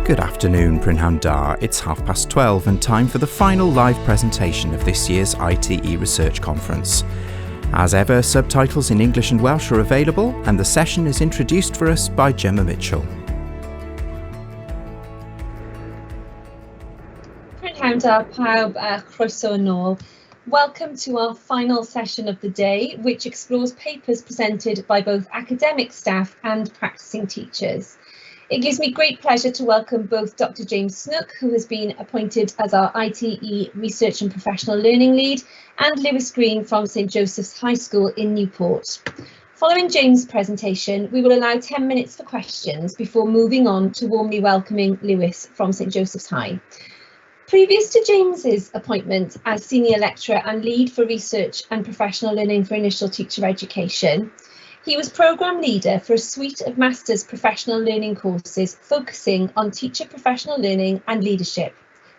Good afternoon, Prynhawn Da. It's 12:30 and time for the final live presentation of this year's ITE Research Conference. As ever, subtitles in English and Welsh are available, and the session is introduced for us by Gemma Mitchell. Prynhawn Da pawb a chroeso nôl. Welcome to our final session of the day, which explores papers presented by both academic staff and practicing teachers. It gives me great pleasure to welcome both Dr. James Snook, who has been appointed as our ITE Research and Professional Learning Lead, and Lewis Green from St Joseph's High School in Newport. Following James' presentation, we will allow 10 minutes for questions before moving on to warmly welcoming Lewis from St Joseph's High. Previous to James's appointment as Senior Lecturer and Lead for Research and Professional Learning for Initial Teacher Education, he was Programme Leader for a suite of Master's Professional Learning courses focusing on teacher professional learning and leadership,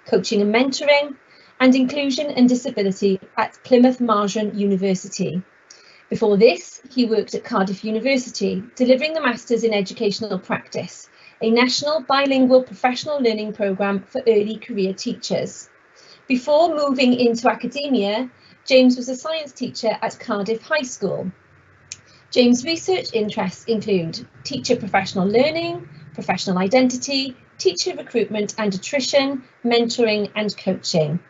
coaching and mentoring, and inclusion and disability at Plymouth Marjan University. Before this, he worked at Cardiff University, delivering the Masters in Educational Practice, a national bilingual professional learning programme for early career teachers. Before moving into academia, James was a science teacher at Cardiff High School. James' research interests include teacher professional learning, professional identity, teacher recruitment and attrition, mentoring and coaching.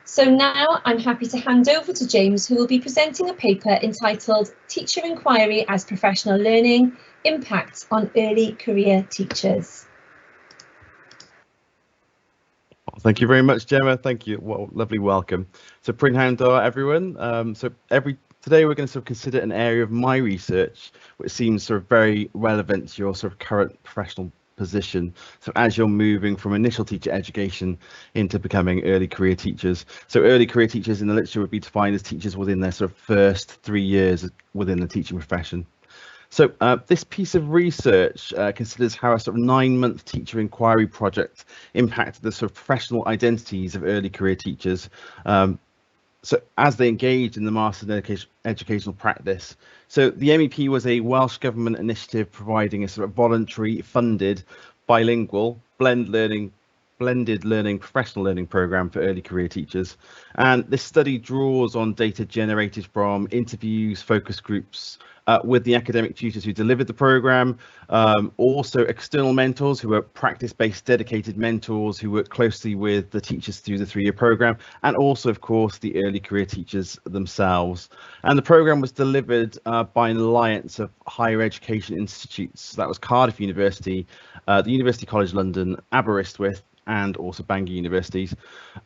So now I'm happy to hand over to James, who will be presenting a paper entitled Teacher Enquiry as Professional Learning, Impacts on Early Career Teachers. Thank you very much, Gemma. Thank you. Well, lovely welcome. So Prynhawn Da, everyone. Today we're going to sort of consider an area of my research which seems sort of very relevant to your sort of current professional position. So as you're moving from initial teacher education into becoming early career teachers. So early career teachers in the literature would be defined as teachers within their sort of first 3 years within the teaching profession. So this piece of research considers how a sort of 9-month teacher inquiry project impacted the sort of professional identities of early career teachers. So as they engaged in the Master's in Educational Practice. So the MEP was a Welsh Government initiative providing a sort of voluntary funded bilingual blended learning professional learning programme for early career teachers. And this study draws on data generated from interviews, focus groups with the academic tutors who delivered the programme, also external mentors who were practice-based dedicated mentors who work closely with the teachers through the 3-year programme, and also of course the early career teachers themselves. And the programme was delivered by an alliance of higher education institutes. That was Cardiff University, the University College London, Aberystwyth, and also Bangor universities.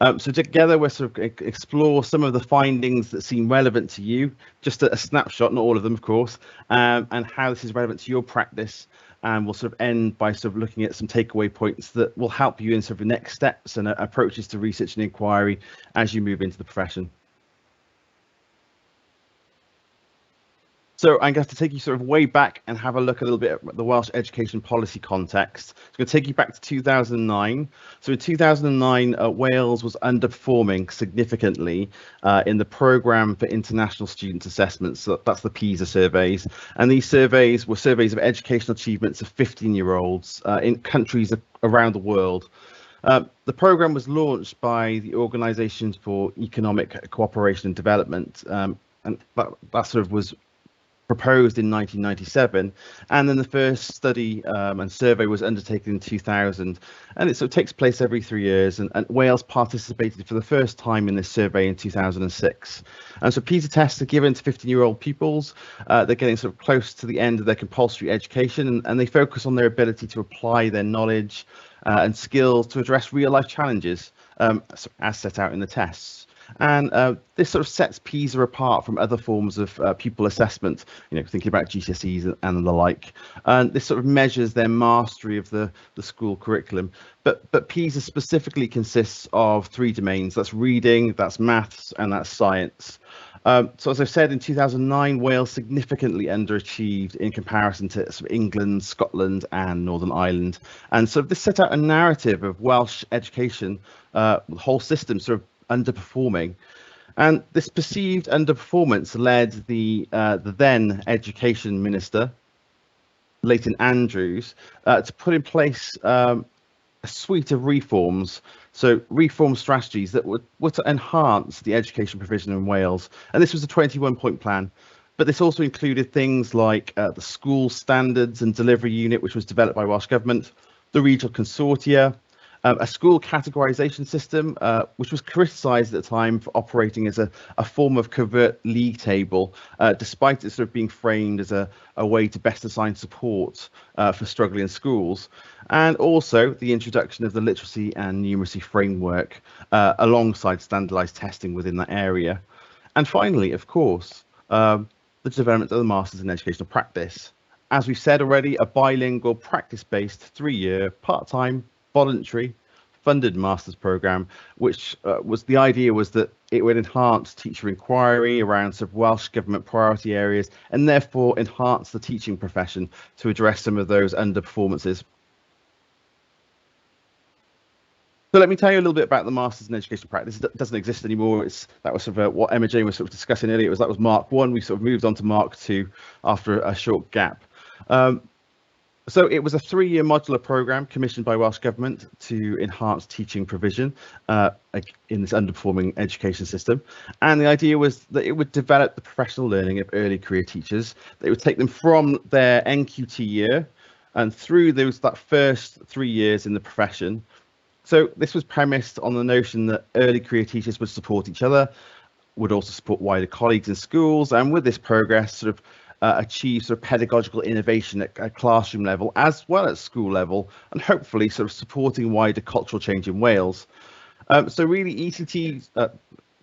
So together we'll sort of explore some of the findings that seem relevant to you, just a snapshot, not all of them of course, and how this is relevant to your practice. And we'll sort of end by sort of looking at some takeaway points that will help you in sort of the next steps and approaches to research and inquiry as you move into the profession. So I'm going to take you sort of way back and have a look a little bit at the Welsh education policy context. It's going to take you back to 2009. So in 2009, Wales was underperforming significantly in the programme for international student assessments. So that's the PISA surveys. And these surveys were surveys of educational achievements of 15-year-olds in countries around the world. The programme was launched by the Organisation for Economic Cooperation and Development, and that sort of was proposed in 1997, and then the first study and survey was undertaken in 2000, and it sort of takes place every 3 years, and Wales participated for the first time in this survey in 2006. And so PISA tests are given to 15-year-old pupils. They're getting sort of close to the end of their compulsory education, and they focus on their ability to apply their knowledge and skills to address real-life challenges as set out in the tests. And this sort of sets PISA apart from other forms of pupil assessment, thinking about GCSEs and the like. And this sort of measures their mastery of the school curriculum. But PISA specifically consists of 3 domains. That's reading, that's maths, and that's science. So as I've said, in 2009, Wales significantly underachieved in comparison to sort of England, Scotland, and Northern Ireland. And so this set out a narrative of Welsh education, the whole system sort of underperforming, and this perceived underperformance led the then Education Minister, Leighton Andrews, to put in place a suite of reforms, so reform strategies that were to enhance the education provision in Wales. And this was a 21-point plan, but this also included things like the school standards and delivery unit, which was developed by Welsh Government, the regional consortia, a school categorisation system, which was criticised at the time for operating as a form of covert league table, despite it sort of being framed as a way to best assign support for struggling schools, and also the introduction of the literacy and numeracy framework alongside standardised testing within that area. And finally, of course, the development of the Masters in Educational Practice. As we've said already, a bilingual, practice-based, 3-year, part-time, voluntary, funded master's program, which was the idea was that it would enhance teacher inquiry around sort of Welsh Government priority areas and therefore enhance the teaching profession to address some of those underperformances. So let me tell you a little bit about the Masters in Education Practice. It doesn't exist anymore. That was sort of what Emma Jane was sort of discussing earlier. That was Mark 1. We sort of moved on to Mark 2 after a short gap. So it was a 3-year modular programme commissioned by Welsh Government to enhance teaching provision in this underperforming education system. And the idea was that it would develop the professional learning of early career teachers. It would take them from their NQT year and through that first 3 years in the profession. So this was premised on the notion that early career teachers would support each other, would also support wider colleagues in schools, and with this progress sort of achieve sort of pedagogical innovation at classroom level as well as school level, and hopefully sort of supporting wider cultural change in Wales. So really ECT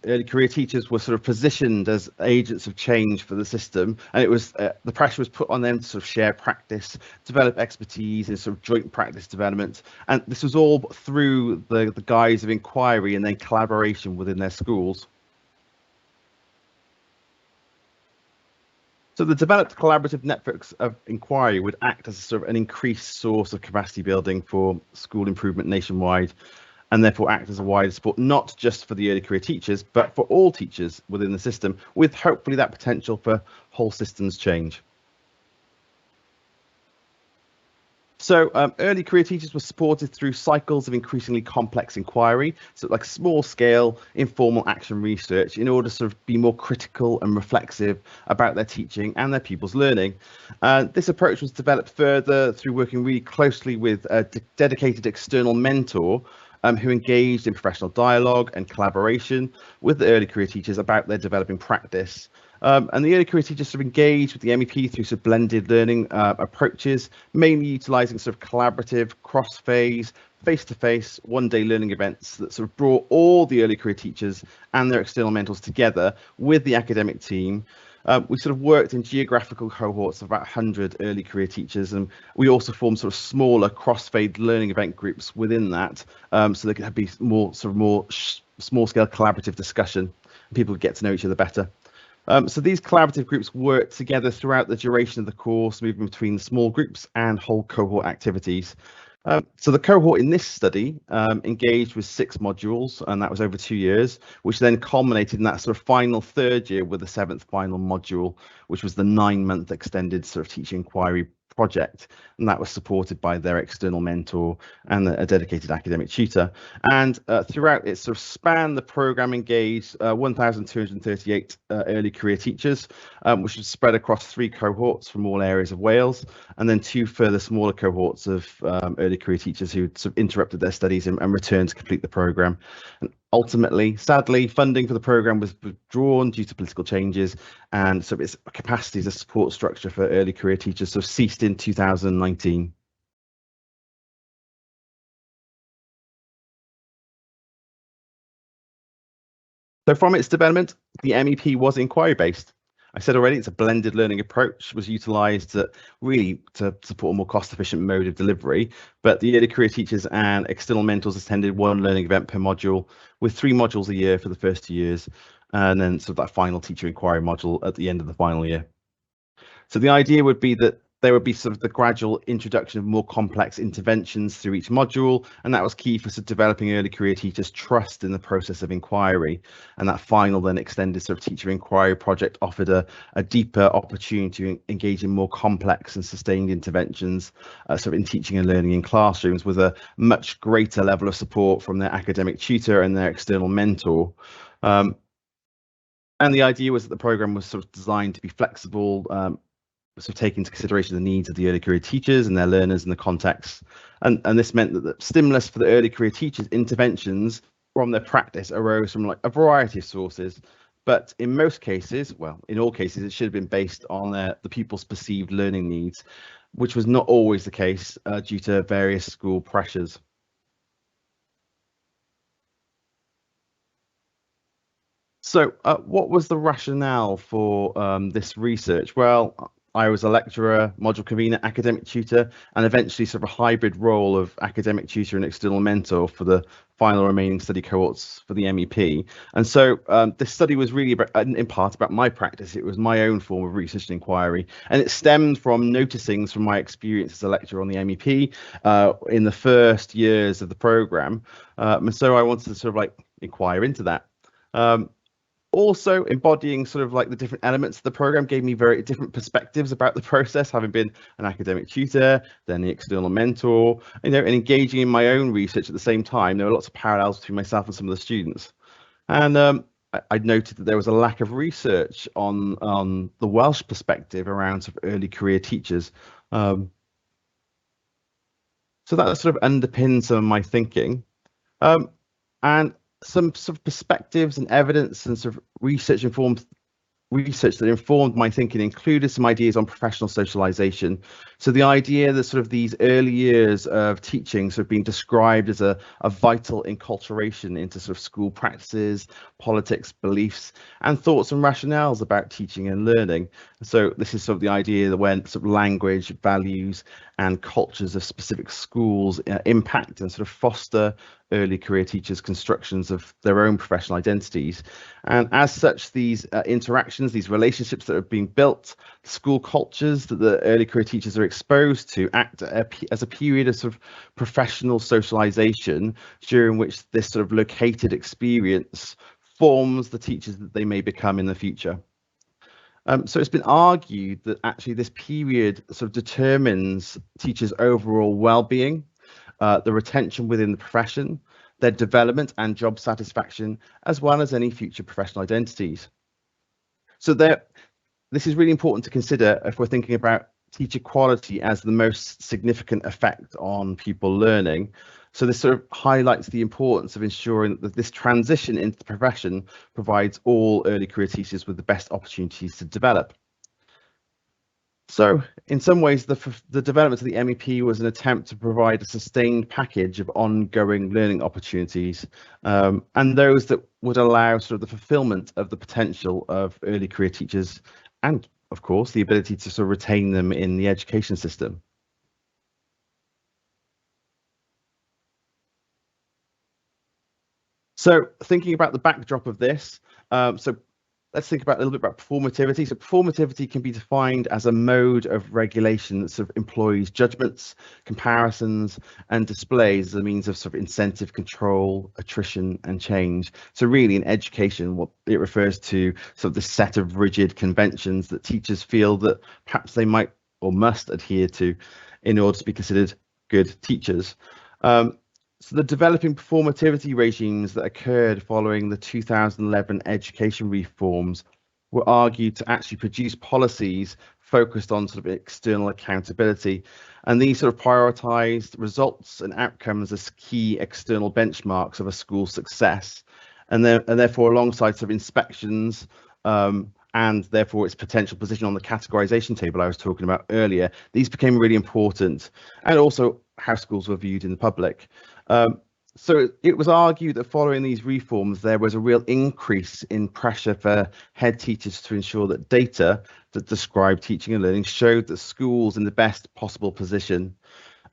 early career teachers were sort of positioned as agents of change for the system, and it was the pressure was put on them to sort of share practice, develop expertise in sort of joint practice development, and this was all through the guise of inquiry and then collaboration within their schools. So the developed collaborative networks of inquiry would act as a sort of an increased source of capacity building for school improvement nationwide, and therefore act as a wider support, not just for the early career teachers, but for all teachers within the system, with hopefully that potential for whole systems change. So early career teachers were supported through cycles of increasingly complex inquiry, so like small scale informal action research, in order to sort of be more critical and reflexive about their teaching and their pupils' learning. This approach was developed further through working really closely with a dedicated external mentor who engaged in professional dialogue and collaboration with the early career teachers about their developing practice. And the early career teachers sort of engaged with the MEP through sort of blended learning approaches, mainly utilising sort of collaborative, cross-phase, face-to-face, one-day learning events that sort of brought all the early career teachers and their external mentors together with the academic team. We sort of worked in geographical cohorts of about 100 early career teachers, and we also formed sort of smaller cross-phase learning event groups within that, so there could be more small-scale collaborative discussion, and people could get to know each other better. So these collaborative groups work together throughout the duration of the course, moving between small groups and whole cohort activities. So the cohort in this study engaged with 6 modules, and that was over 2 years, which then culminated in that sort of final 3rd year with the 7th final module, which was the 9-month extended sort of teaching inquiry project, and that was supported by their external mentor and a dedicated academic tutor. And throughout it sort of spanned the programme, engaged 1,238 early career teachers, which was spread across 3 cohorts from all areas of Wales, and then 2 further smaller cohorts of early career teachers who sort of interrupted their studies and returned to complete the programme. And ultimately, sadly, funding for the programme was withdrawn due to political changes, and so its capacity as a support structure for early career teachers sort of ceased in 2019. So from its development, the MEP was inquiry based. I said already, it's a blended learning approach, was utilised really to support a more cost-efficient mode of delivery, but the early career teachers and external mentors attended 1 learning event per module, with 3 modules a year for the first 2 years, and then sort of that final teacher inquiry module at the end of the final year. So the idea would be that there would be sort of the gradual introduction of more complex interventions through each module, and that was key for sort of developing early career teachers' trust in the process of inquiry. And that final then extended sort of teacher inquiry project offered a deeper opportunity to engage in more complex and sustained interventions sort of in teaching and learning in classrooms, with a much greater level of support from their academic tutor and their external mentor. And the idea was that the programme was sort of designed to be flexible, sort of take into consideration the needs of the early career teachers and their learners in the context. And this meant that the stimulus for the early career teachers' interventions from their practice arose from like a variety of sources. But in most cases, well, in all cases, it should have been based on the pupils' perceived learning needs, which was not always the case due to various school pressures. So what was the rationale for this research? Well, I was a lecturer, module convener, academic tutor, and eventually sort of a hybrid role of academic tutor and external mentor for the final remaining study cohorts for the MEP. And so this study was really about, in part about my practice. It was my own form of research and inquiry, and it stemmed from noticing from my experience as a lecturer on the MEP in the first years of the programme. And so I wanted to sort of like inquire into that. Also, embodying sort of like the different elements of the program gave me very different perspectives about the process, having been an academic tutor, then the external mentor, and engaging in my own research at the same time. There were lots of parallels between myself and some of the students. And I noted that there was a lack of research on the Welsh perspective around sort of early career teachers. So that sort of underpins some of my thinking. And some sort of perspectives and evidence and sort of research that informed my thinking included some ideas on professional socialization. So the idea that sort of these early years of teaching sort of being described as a vital enculturation into sort of school practices, politics, beliefs, and thoughts and rationales about teaching and learning. So this is sort of the idea that when sort of language, values, and cultures of specific schools impact and sort of foster early career teachers' constructions of their own professional identities. And as such, these interactions, these relationships that are being built, school cultures that the early career teachers are exposed to act as a period of sort of professional socialization during which this sort of located experience forms the teachers that they may become in the future. So it's been argued that actually this period sort of determines teachers' overall well-being, the retention within the profession, their development and job satisfaction, as well as any future professional identities. So this is really important to consider if we're thinking about teacher quality as the most significant effect on pupil learning. So this sort of highlights the importance of ensuring that this transition into the profession provides all early career teachers with the best opportunities to develop. So in some ways, the development of the MEP was an attempt to provide a sustained package of ongoing learning opportunities, and those that would allow sort of the fulfillment of the potential of early career teachers, and of course, the ability to sort of retain them in the education system. So thinking about the backdrop of this, let's think about a little bit about performativity. So performativity can be defined as a mode of regulation that sort of employs judgments, comparisons, and displays as a means of sort of incentive control, attrition, and change. So really in education, what it refers to sort of the set of rigid conventions that teachers feel that perhaps they might or must adhere to in order to be considered good teachers. So the developing performativity regimes that occurred following the 2011 education reforms were argued to actually produce policies focused on sort of external accountability. And these sort of prioritized results and outcomes as key external benchmarks of a school's success. And therefore, alongside sort of inspections and therefore its potential position on the categorization table I was talking about earlier, these became really important, and also how schools were viewed in the public. So it was argued that following these reforms, there was a real increase in pressure for head teachers to ensure that data that described teaching and learning showed that schools in the best possible position.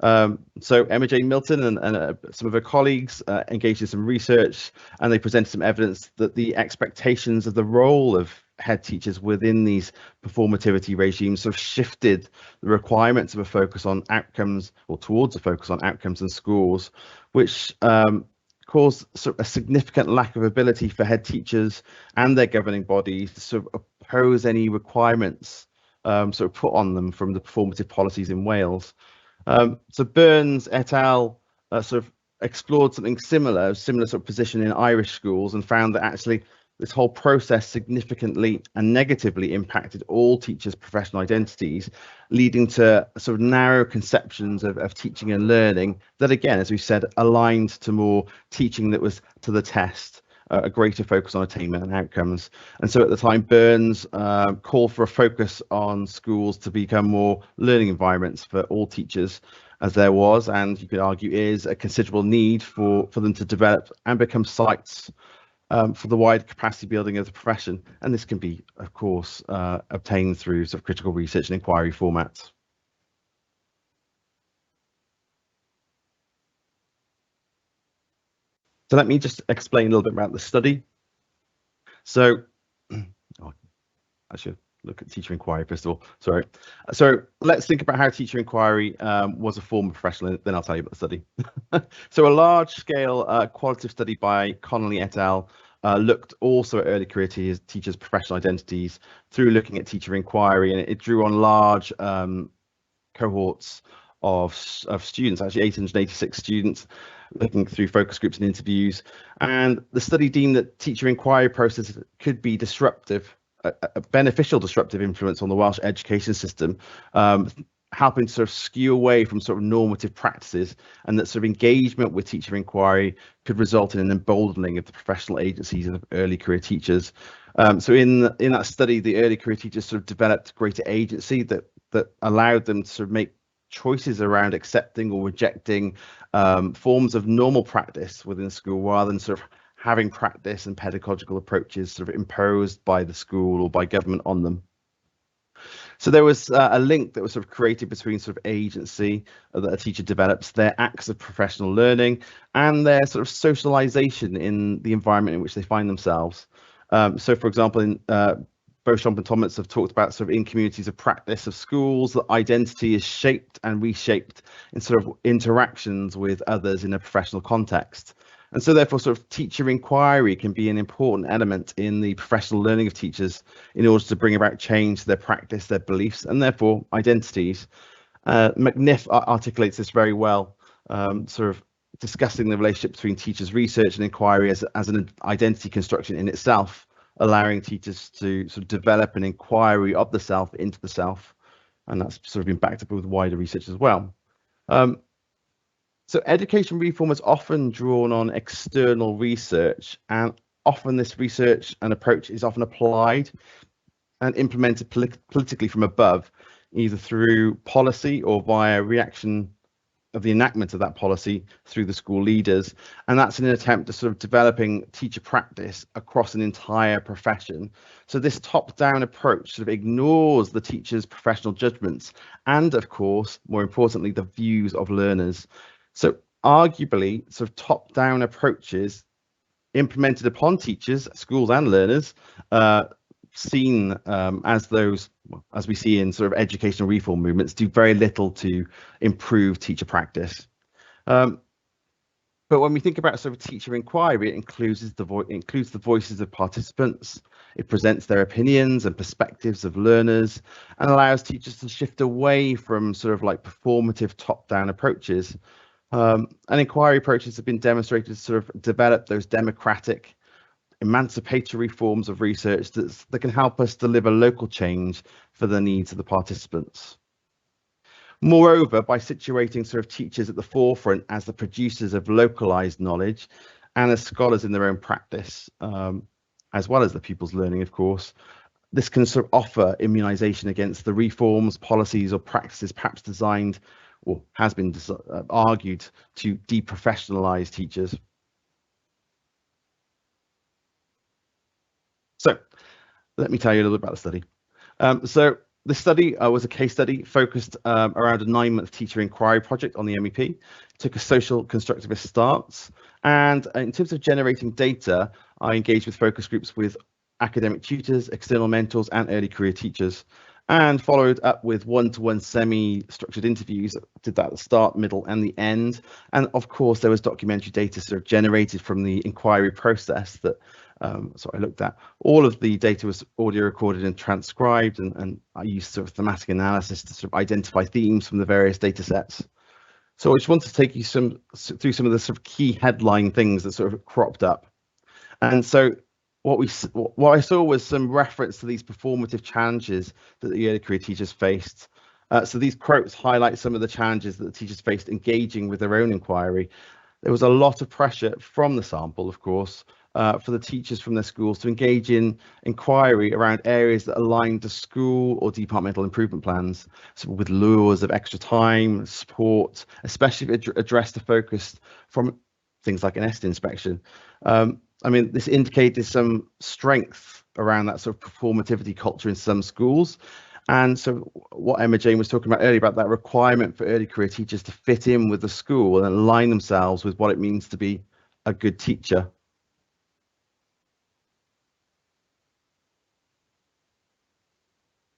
So Emma Jane Milton and some of her colleagues engaged in some research, and they presented some evidence that the expectations of the role of head teachers within these performativity regimes sort of shifted the requirements of a focus on outcomes, or towards a focus on outcomes and scores, which caused sort of a significant lack of ability for head teachers and their governing bodies to sort of oppose any requirements sort of put on them from the performative policies in Wales. So Burns et al. Sort of explored something similar sort of position in Irish schools, and found that actually this whole process significantly and negatively impacted all teachers' professional identities, leading to sort of narrow conceptions of teaching and learning that, again, as we said, aligned to more teaching that was to the test, a greater focus on attainment and outcomes. And so at the time, Burns called for a focus on schools to become more learning environments for all teachers, as there was, and you could argue is, a considerable need for them to develop and become sites for the wide capacity building of the profession. And this can be, of course, obtained through sort of critical research and inquiry formats. So let me just explain a little bit about the study. So I should look at teacher inquiry first of all. Sorry. So let's think about how teacher inquiry was a form of professional, then I'll tell you about the study. So a large-scale qualitative study by Connolly et al. Looked also at early career teachers' professional identities through looking at teacher inquiry, and it drew on large cohorts of students, actually 886 students, looking through focus groups and interviews. And the study deemed that teacher inquiry process could be disruptive, a beneficial disruptive influence on the Welsh education system, helping to sort of skew away from sort of normative practices, and that sort of engagement with teacher inquiry could result in an emboldening of the professional agencies of early career teachers. So in that study, the early career teachers sort of developed greater agency that allowed them to sort of make choices around accepting or rejecting forms of normal practice within school, rather than sort of having practice and pedagogical approaches sort of imposed by the school or by government on them. So there was a link that was sort of created between sort of agency that a teacher develops, their acts of professional learning, and their sort of socialization in the environment in which they find themselves. So, for example, in Beauchamp and Thomas have talked about sort of in communities of practice of schools, that identity is shaped and reshaped in sort of interactions with others in a professional context. And so therefore sort of teacher inquiry can be an important element in the professional learning of teachers in order to bring about change to their practice, their beliefs, and therefore identities. McNiff articulates this very well, sort of discussing the relationship between teachers' research and inquiry as an identity construction in itself, allowing teachers to sort of develop an inquiry of the self into the self. And that's sort of been backed up with wider research as well. So education reform is often drawn on external research, and often this research and approach is often applied and implemented politically from above, either through policy or via reaction of the enactment of that policy through the school leaders. And that's in an attempt to sort of developing teacher practice across an entire profession. So this top-down approach sort of ignores the teacher's professional judgments and, of course, more importantly, the views of learners. So arguably, sort of top-down approaches implemented upon teachers, schools and learners, seen as those, as we see in sort of educational reform movements, do very little to improve teacher practice. But when we think about sort of teacher inquiry, it includes the voices of participants. It presents their opinions and perspectives of learners, and allows teachers to shift away from sort of like performative top-down approaches. And inquiry approaches have been demonstrated to sort of develop those democratic, emancipatory forms of research that can help us deliver local change for the needs of the participants. Moreover, by situating sort of teachers at the forefront as the producers of localized knowledge and as scholars in their own practice, as well as the pupils' learning, of course, this can sort of offer immunization against the reforms, policies or practices perhaps designed or has been argued to deprofessionalize teachers. So let me tell you a little bit about the study. So the study was a case study focused around a 9-month teacher inquiry project on the MEP. It took a social constructivist stance, and in terms of generating data, I engaged with focus groups with academic tutors, external mentors, and early career teachers, and followed up with one-to-one semi-structured interviews. Did that at the start, middle, and the end. And of course, there was documentary data sort of generated from the inquiry process that so I looked at. All of the data was audio recorded and transcribed, and I used sort of thematic analysis to sort of identify themes from the various data sets. So I just wanted to take you through some of the sort of key headline things that sort of cropped up. And so what I saw was some reference to these performative challenges that the early career teachers faced. So these quotes highlight some of the challenges that the teachers faced engaging with their own inquiry. There was a lot of pressure from the sample, of course, for the teachers from their schools to engage in inquiry around areas that aligned to school or departmental improvement plans, so with lures of extra time, support, especially if it addressed the focus from things like an EST inspection. I mean, this indicated some strength around that sort of performativity culture in some schools. And so what Emma Jane was talking about earlier about that requirement for early career teachers to fit in with the school and align themselves with what it means to be a good teacher.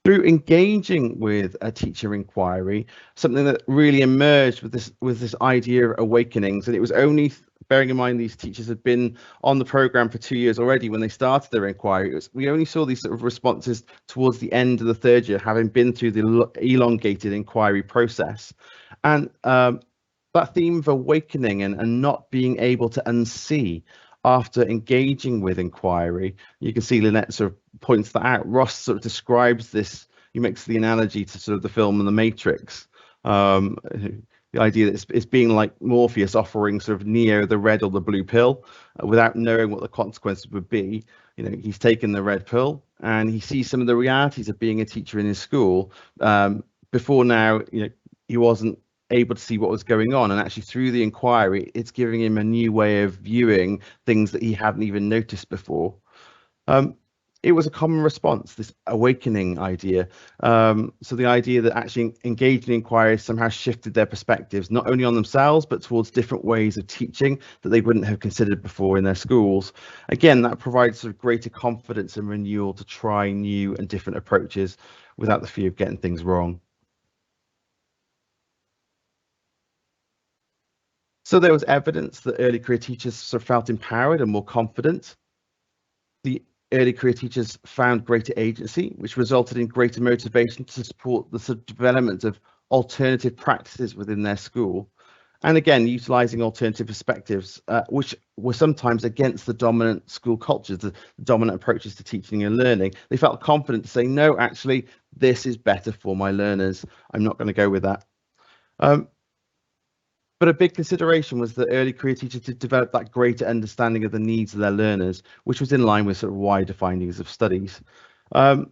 Through engaging with a teacher inquiry, something that really emerged with this idea of awakenings, and it was only bearing in mind these teachers had been on the programme for 2 years already when they started their inquiry. We only saw these sort of responses towards the end of the third year, having been through the elongated inquiry process. And that theme of awakening and not being able to unsee after engaging with inquiry, you can see Lynette sort of points that out. Ross sort of describes this, he makes the analogy to sort of the film The Matrix. The idea that it's being like Morpheus offering sort of Neo the red or the blue pill without knowing what the consequences would be. You know, he's taken the red pill and he sees some of the realities of being a teacher in his school. Before now, you know, he wasn't able to see what was going on, and actually through the inquiry, it's giving him a new way of viewing things that he hadn't even noticed before. It was a common response, this awakening idea. So the idea that actually engaging in inquiry somehow shifted their perspectives, not only on themselves, but towards different ways of teaching that they wouldn't have considered before in their schools. Again, that provides sort of greater confidence and renewal to try new and different approaches without the fear of getting things wrong. So there was evidence that early career teachers sort of felt empowered and more confident. The early career teachers found greater agency, which resulted in greater motivation to support the sort of development of alternative practices within their school. And again, utilising alternative perspectives, which were sometimes against the dominant school cultures, the dominant approaches to teaching and learning. They felt confident to say, no, actually, this is better for my learners. I'm not going to go with that. But a big consideration was that early career teachers to develop that greater understanding of the needs of their learners, which was in line with sort of wider findings of studies. The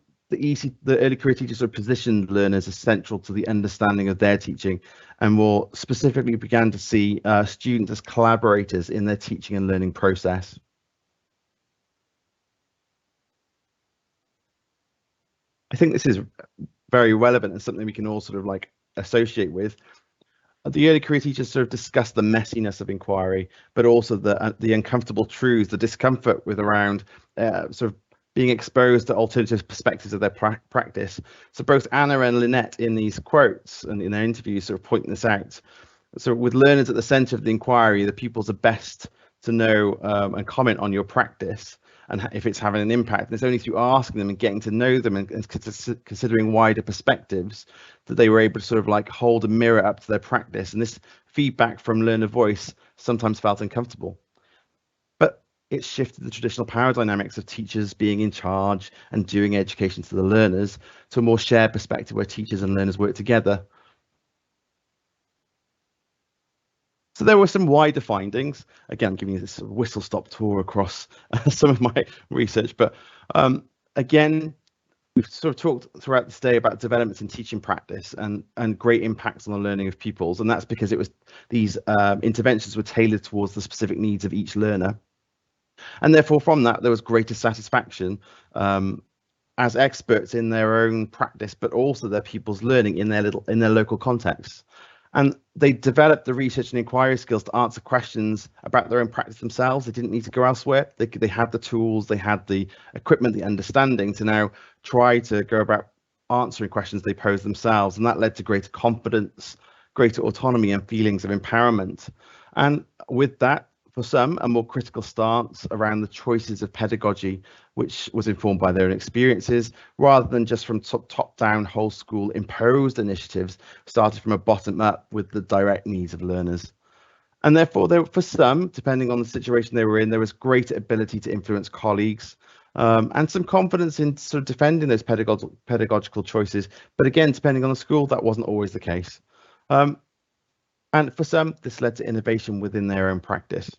early career teachers sort of positioned learners as central to the understanding of their teaching, and more specifically began to see students as collaborators in their teaching and learning process. I think this is very relevant and something we can all sort of like associate with. The early career teachers sort of discussed the messiness of inquiry, but also the uncomfortable truths, the discomfort with around sort of being exposed to alternative perspectives of their practice. So both Anna and Lynette in these quotes and in their interviews sort of point this out. So with learners at the centre of the inquiry, the pupils are best to know and comment on your practice and if it's having an impact. And it's only through asking them and getting to know them and considering wider perspectives that they were able to sort of like hold a mirror up to their practice. And this feedback from learner voice sometimes felt uncomfortable. But it shifted the traditional power dynamics of teachers being in charge and doing education to the learners to a more shared perspective where teachers and learners work together. So there were some wider findings. Again, I'm giving you this whistle-stop tour across some of my research, but again, we've sort of talked throughout this day about developments in teaching practice and great impacts on the learning of pupils, and that's because it was these interventions were tailored towards the specific needs of each learner, and therefore from that there was greater satisfaction as experts in their own practice, but also their pupils' learning in their local context. And they developed the research and inquiry skills to answer questions about their own practice themselves. They didn't need to go elsewhere. They had the tools, they had the equipment, the understanding to now try to go about answering questions they posed themselves. And that led to greater confidence, greater autonomy, and feelings of empowerment. And with that, for some, a more critical stance around the choices of pedagogy, which was informed by their own experiences, rather than just from top-down, whole school imposed initiatives, started from a bottom up with the direct needs of learners. And therefore, for some, depending on the situation they were in, there was greater ability to influence colleagues, and some confidence in sort of defending those pedagogical choices. But again, depending on the school, that wasn't always the case. And for some, this led to innovation within their own practice.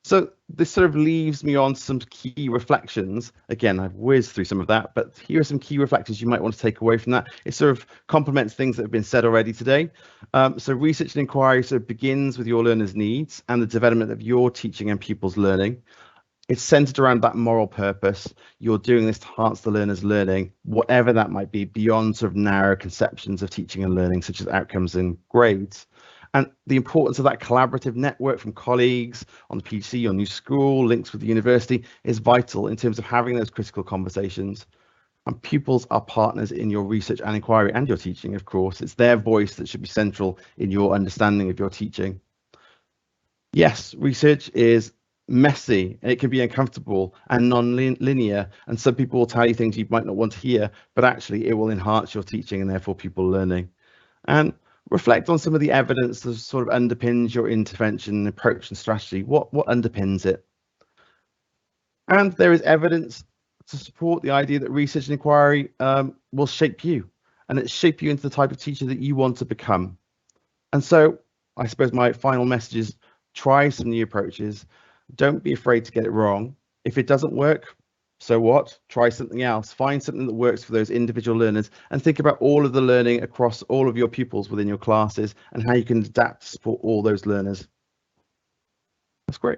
So this sort of leaves me on some key reflections. Again, I've whizzed through some of that, but here are some key reflections you might want to take away from that. It sort of complements things that have been said already today. So research and inquiry sort of begins with your learners' needs and the development of your teaching and pupils' learning. It's centered around that moral purpose. You're doing this to enhance the learner's learning, whatever that might be, beyond sort of narrow conceptions of teaching and learning, such as outcomes and grades. And the importance of that collaborative network from colleagues on the PGC, your new school, links with the university is vital in terms of having those critical conversations. And pupils are partners in your research and inquiry and your teaching, of course. It's their voice that should be central in your understanding of your teaching. Yes, research is messy and it can be uncomfortable and non-linear, and some people will tell you things you might not want to hear, but actually it will enhance your teaching and therefore pupil learning. And reflect on some of the evidence that sort of underpins your intervention approach and strategy. What underpins it? And there is evidence to support the idea that research and inquiry will shape you, and it shape you into the type of teacher that you want to become. And so I suppose my final message is try some new approaches. Don't be afraid to get it wrong. If it doesn't work, so what? Try something else. Find something that works for those individual learners and think about all of the learning across all of your pupils within your classes and how you can adapt to support all those learners. That's great.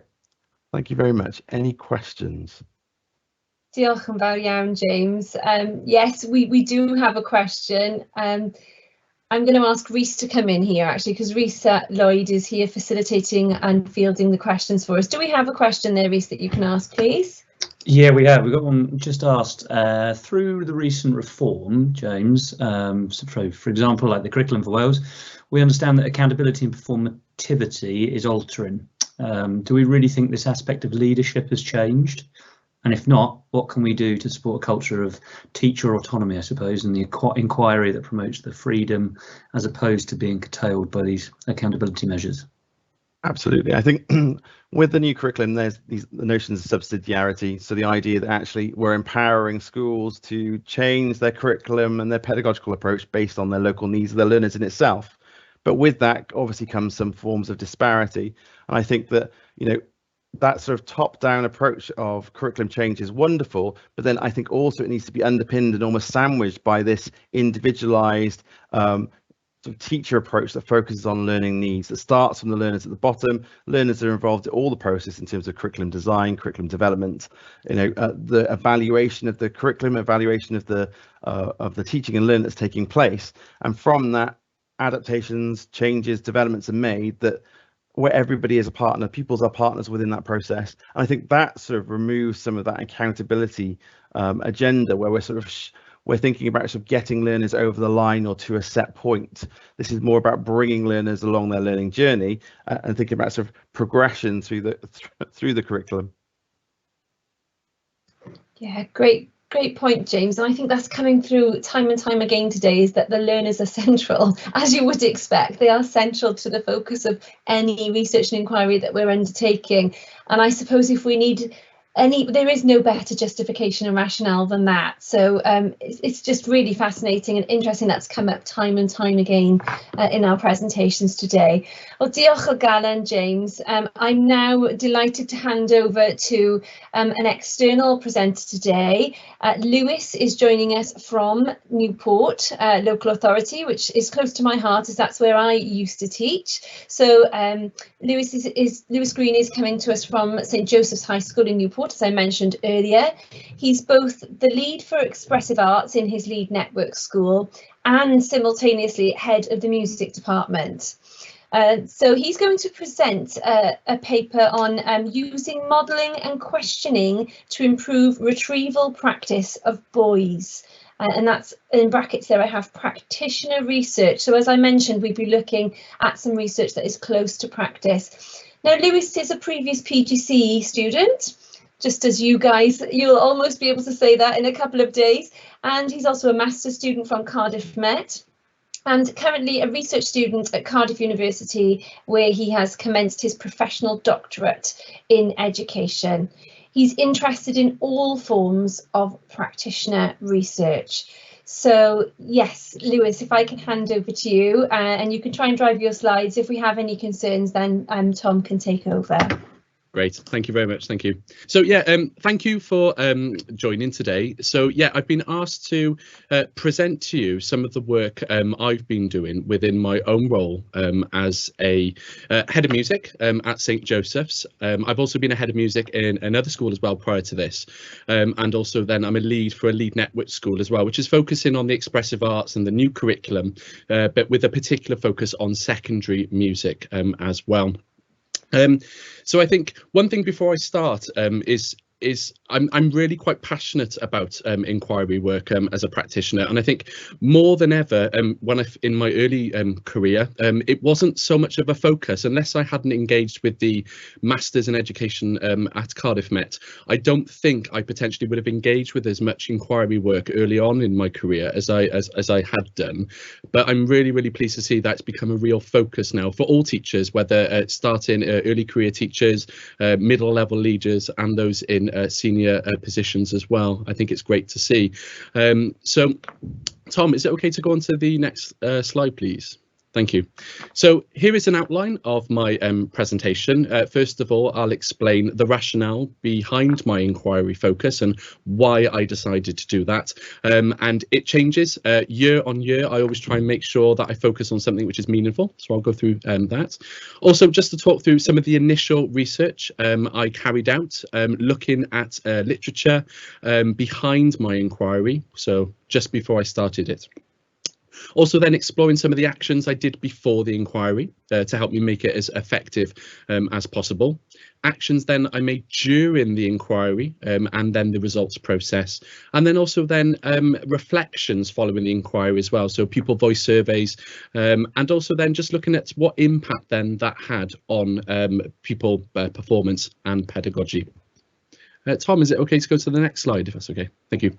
Thank you very much. Any questions? Diolch yn fawr iawn, James. Yes, we do have a question. I'm going to ask Rhys to come in here, actually, because Rhys Lloyd is here facilitating and fielding the questions for us. Do we have a question there, Rhys, that you can ask, please? Yeah, we have. We've got one just asked through the recent reform, James. So for example, like the curriculum for Wales, we understand that accountability and performativity is altering. Do we really think this aspect of leadership has changed? And if not, what can we do to support a culture of teacher autonomy, I suppose, and the inquiry that promotes the freedom as opposed to being curtailed by these accountability measures? Absolutely. I think with the new curriculum, there's the notions of subsidiarity. So the idea that actually we're empowering schools to change their curriculum and their pedagogical approach based on their local needs of their learners in itself. But with that obviously comes some forms of disparity. And I think that, you know, that sort of top-down approach of curriculum change is wonderful, but then I think also it needs to be underpinned and almost sandwiched by this individualized sort of teacher approach that focuses on learning needs, that starts from the learners at the bottom. Learners are involved in all the process in terms of curriculum design, curriculum development, you know, the evaluation of the curriculum, evaluation of the teaching and learning that's taking place, and from that, adaptations, changes, developments are made that where everybody is a partner, pupils are partners within that process. And I think that sort of removes some of that accountability agenda where we're thinking about sort of getting learners over the line or to a set point. This is more about bringing learners along their learning journey and thinking about sort of progression through the curriculum. Yeah, great point, James. And I think that's coming through time and time again today, is that the learners are central, as you would expect. They are central to the focus of any research and inquiry that we're undertaking. And I suppose if we need there is no better justification and rationale than that. So it's just really fascinating and interesting that's come up time and time again in our presentations today. Well, diolch o galon, James. I'm now delighted to hand over to an external presenter today. Lewis is joining us from Newport Local Authority, which is close to my heart, as that's where I used to teach. So Lewis Green is coming to us from St Joseph's High School in Newport, as I mentioned earlier. He's both the lead for expressive arts in his Lead Network School and simultaneously head of the music department. So he's going to present a paper on using modelling and questioning to improve retrieval practice of boys. And that's in brackets there I have practitioner research. So as I mentioned, we'd be looking at some research that is close to practice. Now, Lewis is a previous PGCE student, just as you guys, you'll almost be able to say that in a couple of days. And he's also a master's student from Cardiff Met, and currently a research student at Cardiff University, where he has commenced his professional doctorate in education. He's interested in all forms of practitioner research. So yes, Lewis, if I can hand over to you and you can try and drive your slides. If we have any concerns, then Tom can take over. Great, thank you very much. Thank you. So yeah, thank you for joining today. So yeah, I've been asked to present to you some of the work I've been doing within my own role as a head of music at St Joseph's. I've also been a head of music in another school as well prior to this, and also then I'm a lead for a lead network school as well, which is focusing on the expressive arts and the new curriculum, but with a particular focus on secondary music as well. So I think one thing before I start is I'm really quite passionate about inquiry work as a practitioner, and I think more than ever in my early career it wasn't so much of a focus unless I hadn't engaged with the Masters in Education at Cardiff Met. I don't think I potentially would have engaged with as much inquiry work early on in my career as I had done, but I'm really pleased to see that's become a real focus now for all teachers, whether starting early career teachers, middle level leaders, and those in senior positions as well. I think it's great to see. So Tom, is it okay to go on to the next slide, please? Thank you. So here is an outline of my presentation. First of all, I'll explain the rationale behind my inquiry focus and why I decided to do that. And it changes year on year. I always try and make sure that I focus on something which is meaningful. So I'll go through that. Also, just to talk through some of the initial research I carried out, looking at literature behind my inquiry. So just before I started it. Also then exploring some of the actions I did before the inquiry to help me make it as effective as possible. Actions then I made during the inquiry and then the results process. And then also then reflections following the inquiry as well. So pupil voice surveys and also then just looking at what impact then that had on pupil performance and pedagogy. Tom, is it okay to go to the next slide if that's okay? Thank you.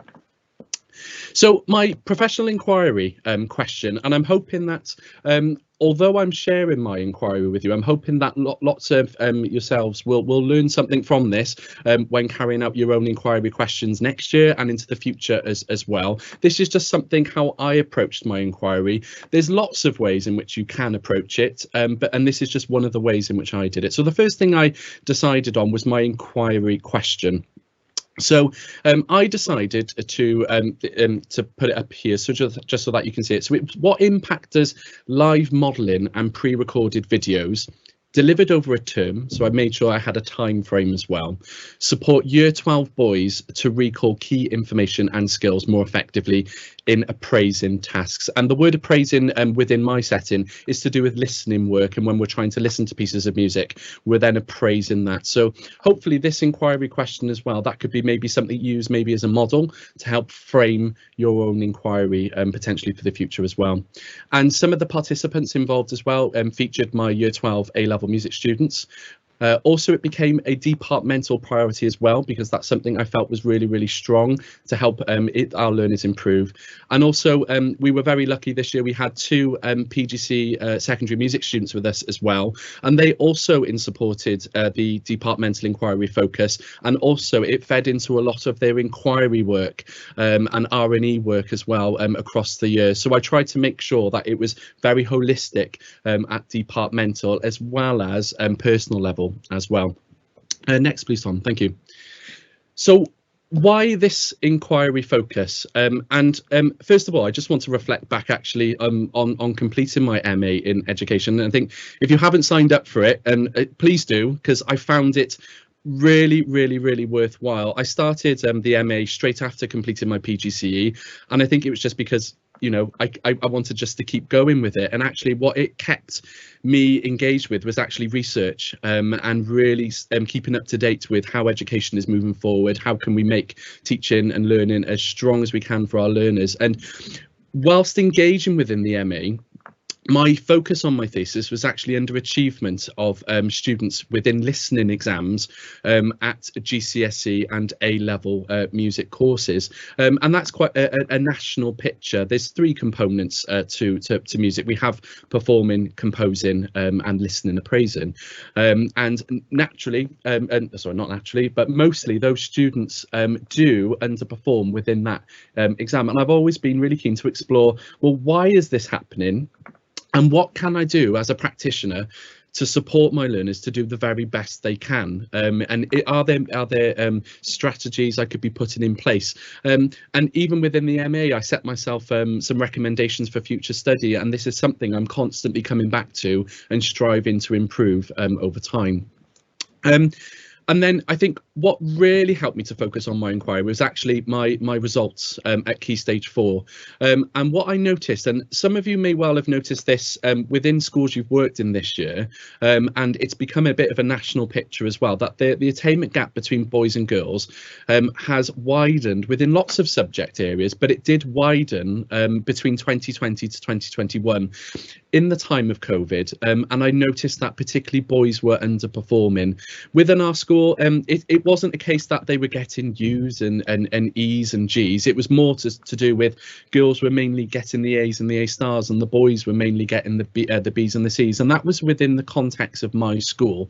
So my professional inquiry question, and I'm hoping that although I'm sharing my inquiry with you, I'm hoping that lots of yourselves will learn something from this when carrying out your own inquiry questions next year and into the future as well. This is just something how I approached my inquiry. There's lots of ways in which you can approach it, and this is just one of the ways in which I did it. So the first thing I decided on was my inquiry question. So I decided to put it up here, so just so that you can see it. So what impact does live modelling and pre-recorded videos delivered over a term, so I made sure I had a time frame as well, support year 12 boys to recall key information and skills more effectively in appraising tasks? And the word appraising within my setting is to do with listening work, and when we're trying to listen to pieces of music, we're then appraising that. So hopefully this inquiry question as well, that could be maybe something used maybe as a model to help frame your own inquiry potentially for the future as well. And some of the participants involved as well featured my year 12 A-level music students. Also, it became a departmental priority as well, because that's something I felt was really strong to help our learners improve. And also, we were very lucky this year. We had two PGC secondary music students with us as well, and they also supported the departmental inquiry focus, and also it fed into a lot of their inquiry work and R&E work as well across the year. So I tried to make sure that it was very holistic at departmental as well as personal level as well. Next please, Tom. Thank you. So why this inquiry focus? First of all, I just want to reflect back actually on completing my MA in education. And I think if you haven't signed up for it, please do, because I found it really worthwhile. I started the MA straight after completing my PGCE, and I think it was just because you know, I wanted just to keep going with it. And actually what it kept me engaged with was actually research, and really keeping up to date with how education is moving forward. How can we make teaching and learning as strong as we can for our learners? And whilst engaging within the MA, my focus on my thesis was actually under achievement of students within listening exams at GCSE and A-level music courses, and that's quite a national picture. There's three components to music. We have performing, composing, and listening, appraising, and naturally, sorry, not naturally, but mostly those students do underperform within that exam. And I've always been really keen to explore, well, why is this happening? And what can I do as a practitioner to support my learners to do the very best they can? And are there strategies I could be putting in place? And even within the MA, I set myself some recommendations for future study, and this is something I'm constantly coming back to and striving to improve over time. And then I think what really helped me to focus on my inquiry was actually my results at Key Stage 4. And what I noticed, and some of you may well have noticed this within schools you've worked in this year, and it's become a bit of a national picture as well, that the attainment gap between boys and girls has widened within lots of subject areas, but it did widen between 2020 to 2021 in the time of COVID. And I noticed that particularly boys were underperforming. Within our school, it wasn't a case that they were getting U's and E's and G's. It was more to do with girls were mainly getting the A's and the A stars, and the boys were mainly getting the B's and the C's, and that was within the context of my school.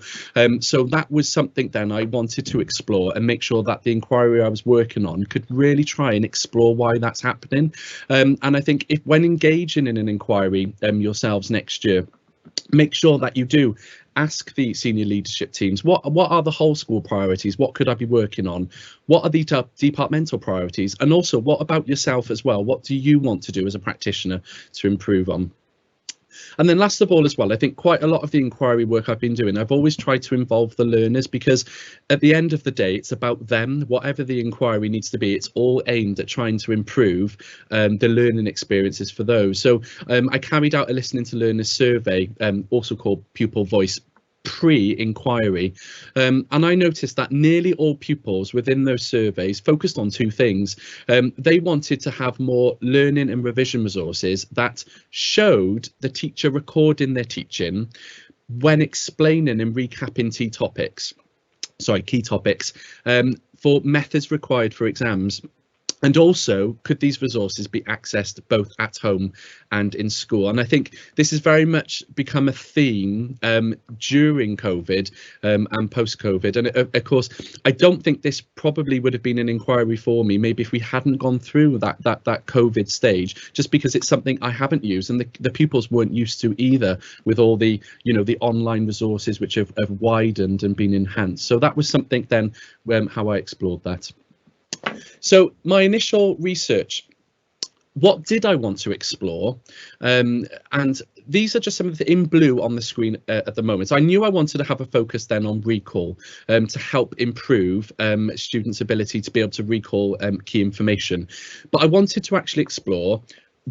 So that was something then I wanted to explore and make sure that the inquiry I was working on could really try and explore why that's happening. And I think if when engaging in an inquiry yourselves next year, make sure that you do ask the senior leadership teams, what are the whole school priorities? What could I be working on? What are the departmental priorities? And also, what about yourself as well? What do you want to do as a practitioner to improve on? And then last of all as well, I think quite a lot of the inquiry work I've been doing, I've always tried to involve the learners, because at the end of the day, it's about them. Whatever the inquiry needs to be, it's all aimed at trying to improve the learning experiences for those. So I carried out a listening to learners survey, also called Pupil Voice, pre-inquiry, and I noticed that nearly all pupils within those surveys focused on two things. They wanted to have more learning and revision resources that showed the teacher recording their teaching when explaining and recapping key topics for methods required for exams. And also, could these resources be accessed both at home and in school? And I think this has very much become a theme during COVID and post-COVID. And of course, I don't think this probably would have been an inquiry for me, maybe if we hadn't gone through that COVID stage, just because it's something I haven't used, and the pupils weren't used to either, with all the, the online resources which have widened and been enhanced. So that was something then how I explored that. So my initial research, what did I want to explore? And these are just some of the in blue on the screen at the moment. So I knew I wanted to have a focus then on recall to help improve students' ability to be able to recall key information. But I wanted to actually explore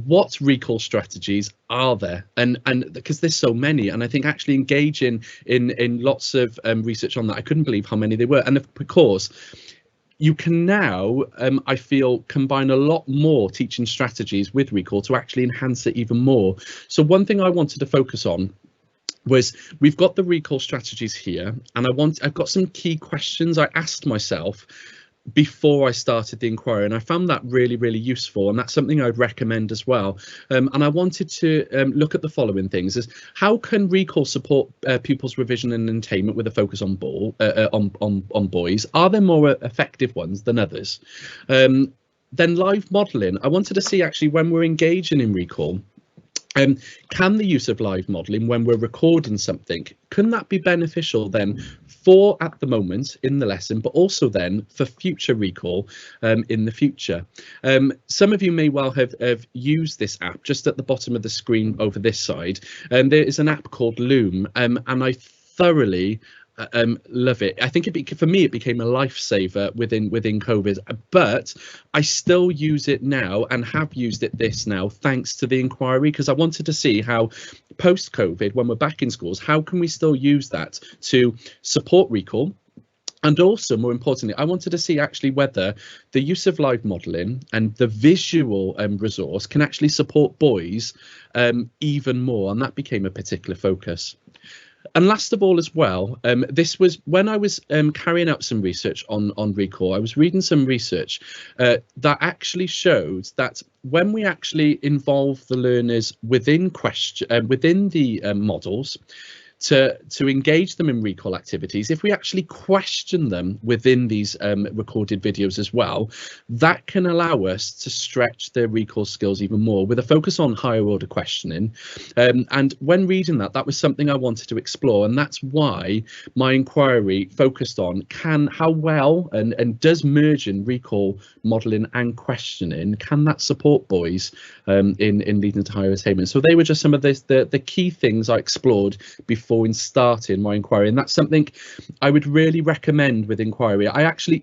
what recall strategies are there, and because there's so many, and I think actually engaging in lots of research on that, I couldn't believe how many there were. And of course, you can now, I feel, combine a lot more teaching strategies with recall to actually enhance it even more. So one thing I wanted to focus on was, we've got the recall strategies here, and I've got some key questions I asked myself before I started the inquiry, and I found that really, really useful, and that's something I'd recommend as well. And I wanted to look at the following things: is how can recall support pupils' revision and attainment with a focus on boys? Are there more effective ones than others? Then live modelling. I wanted to see actually when we're engaging in recall, can the use of live modelling when we're recording something, can that be beneficial then for at the moment in the lesson, but also then for future recall in the future? Some of you may well have used this app. Just at the bottom of the screen over this side, there is an app called Loom, and I thoroughly Love it. I think for me it became a lifesaver within COVID, but I still use it now and have used it now thanks to the inquiry, because I wanted to see how post COVID, when we're back in schools, how can we still use that to support recall. And also, more importantly, I wanted to see actually whether the use of live modelling and the visual resource can actually support boys even more, and that became a particular focus. And last of all as well, this was when I was carrying out some research on recall. I was reading some research that actually showed that when we actually involve the learners within the models, to engage them in recall activities, if we actually question them within these recorded videos as well, that can allow us to stretch their recall skills even more with a focus on higher order questioning. And when reading that was something I wanted to explore, and that's why my inquiry focused on how well and does merging recall modelling and questioning, can that support boys in leading to higher attainment. So they were just some of the key things I explored before in starting my inquiry, and that's something I would really recommend with inquiry.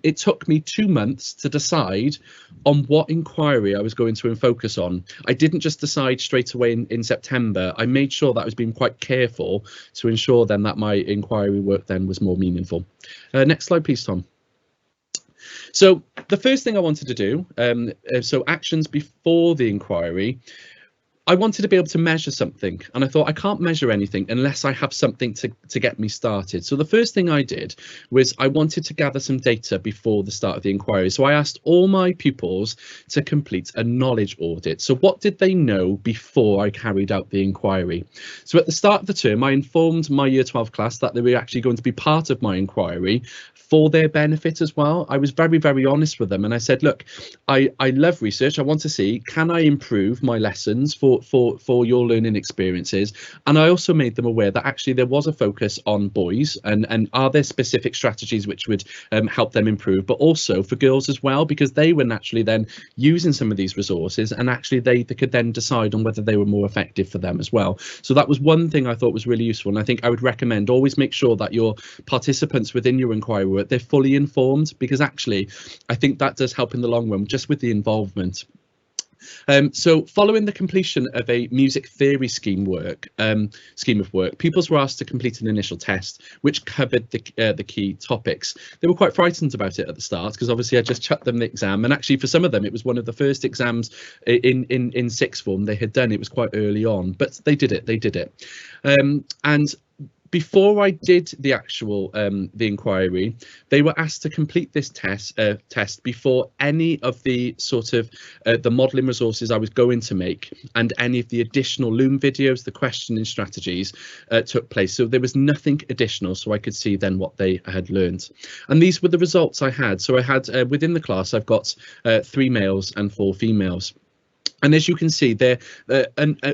It took me 2 months to decide on what inquiry I was going to focus on. I didn't just decide straight away in September. I made sure that I was being quite careful to ensure then that my inquiry work then was more meaningful. Next slide please, Tom. So the first thing I wanted to do, so actions before the inquiry, I wanted to be able to measure something, and I thought I can't measure anything unless I have something to get me started. So the first thing I did was I wanted to gather some data before the start of the inquiry. So I asked all my pupils to complete a knowledge audit. So what did they know before I carried out the inquiry? So at the start of the term, I informed my Year 12 class that they were actually going to be part of my inquiry for their benefit as well. I was very, very honest with them, and I said, look, I love research. I want to see, can I improve my lessons for your learning experiences? And I also made them aware that actually there was a focus on boys, and are there specific strategies which would help them improve, but also for girls as well, because they were naturally then using some of these resources, and actually they could then decide on whether they were more effective for them as well. So that was one thing I thought was really useful, and I think I would recommend always make sure that your participants within your inquiry work, they're fully informed, because actually I think that does help in the long run just with the involvement. So following the completion of a music theory scheme of work, pupils were asked to complete an initial test which covered the key topics. They were quite frightened about it at the start, because obviously I just chucked them the exam, and actually for some of them it was one of the first exams in sixth form they had done. It was quite early on, but they did it. And before I did the actual the inquiry, they were asked to complete this test before any of the sort of the modelling resources I was going to make and any of the additional Loom videos, the questioning strategies took place. So there was nothing additional, so I could see then what they had learned. And these were the results I had. So I had within the class, I've got 3 males and 4 females. And as you can see there,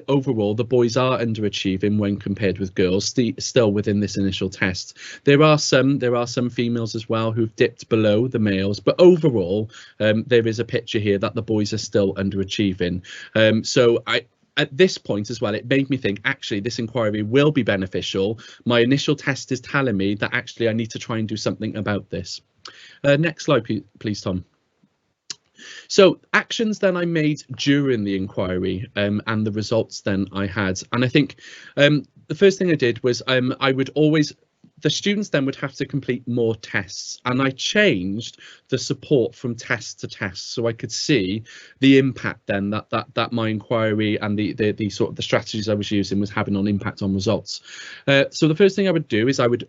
overall, the boys are underachieving when compared with girls, still within this initial test. There are some females as well who've dipped below the males, but overall, there is a picture here that the boys are still underachieving. So at this point as well, it made me think, actually, this inquiry will be beneficial. My initial test is telling me that actually I need to try and do something about this. Next slide, please, Tom. So actions then I made during the inquiry and the results then I had. And I think the first thing I did was the students then would have to complete more tests, and I changed the support from test to test so I could see the impact then that my inquiry and the sort of the strategies I was using was having on impact on results. So the first thing I would do is I would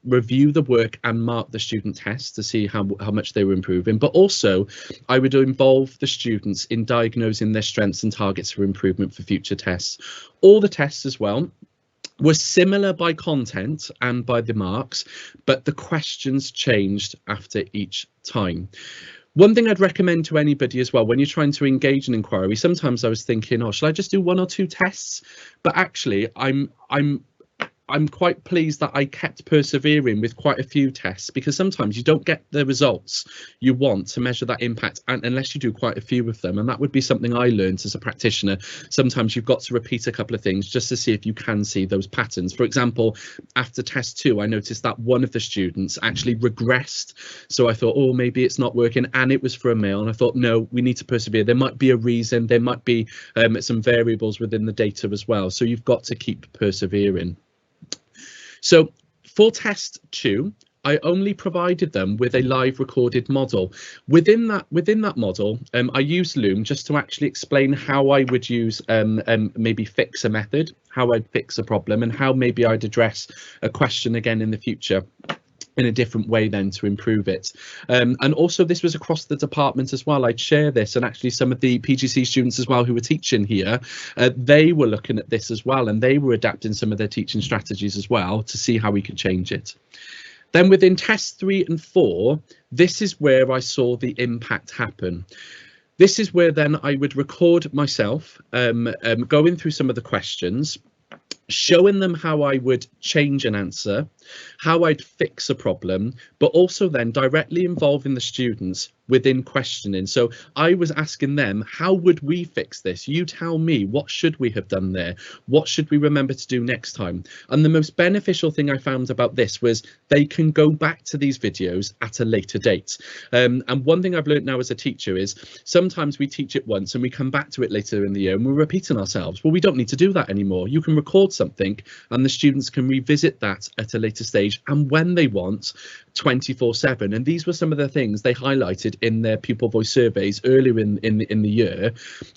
review the work and mark the student tests to see how much they were improving, but also I would involve the students in diagnosing their strengths and targets for improvement for future tests. All the tests as well were similar by content and by the marks, but the questions changed after each time. One thing I'd recommend to anybody as well, when you're trying to engage an inquiry, sometimes I was thinking, oh, shall I just do 1 or 2 tests? But actually, I'm quite pleased that I kept persevering with quite a few tests, because sometimes you don't get the results you want to measure that impact unless you do quite a few of them. And that would be something I learned as a practitioner. Sometimes you've got to repeat a couple of things just to see if you can see those patterns. For example, after test 2, I noticed that one of the students actually regressed. So I thought, oh, maybe it's not working, and it was for a male. And I thought, no, we need to persevere. There might be a reason, there might be some variables within the data as well. So you've got to keep persevering. So for test 2, I only provided them with a live recorded model. Within that model, I used Loom just to actually explain how I would use maybe fix a method, how I'd fix a problem, and how maybe I'd address a question again in the future in a different way then to improve it. And also this was across the department as well. I'd share this, and actually some of the PGC students as well who were teaching here, they were looking at this as well, and they were adapting some of their teaching strategies as well to see how we could change it. Then within tests 3 and 4, this is where I saw the impact happen. This is where then I would record myself going through some of the questions, showing them how I would change an answer, how I'd fix a problem, but also then directly involving the students within questioning. So I was asking them, how would we fix this? You tell me, what should we have done there? What should we remember to do next time? And the most beneficial thing I found about this was they can go back to these videos at a later date. And one thing I've learned now as a teacher is sometimes we teach it once and we come back to it later in the year and we're repeating ourselves. Well, we don't need to do that anymore. You can record something and the students can revisit that at a later stage and when they want, 24/7. And these were some of the things they highlighted in their pupil voice surveys earlier in the year,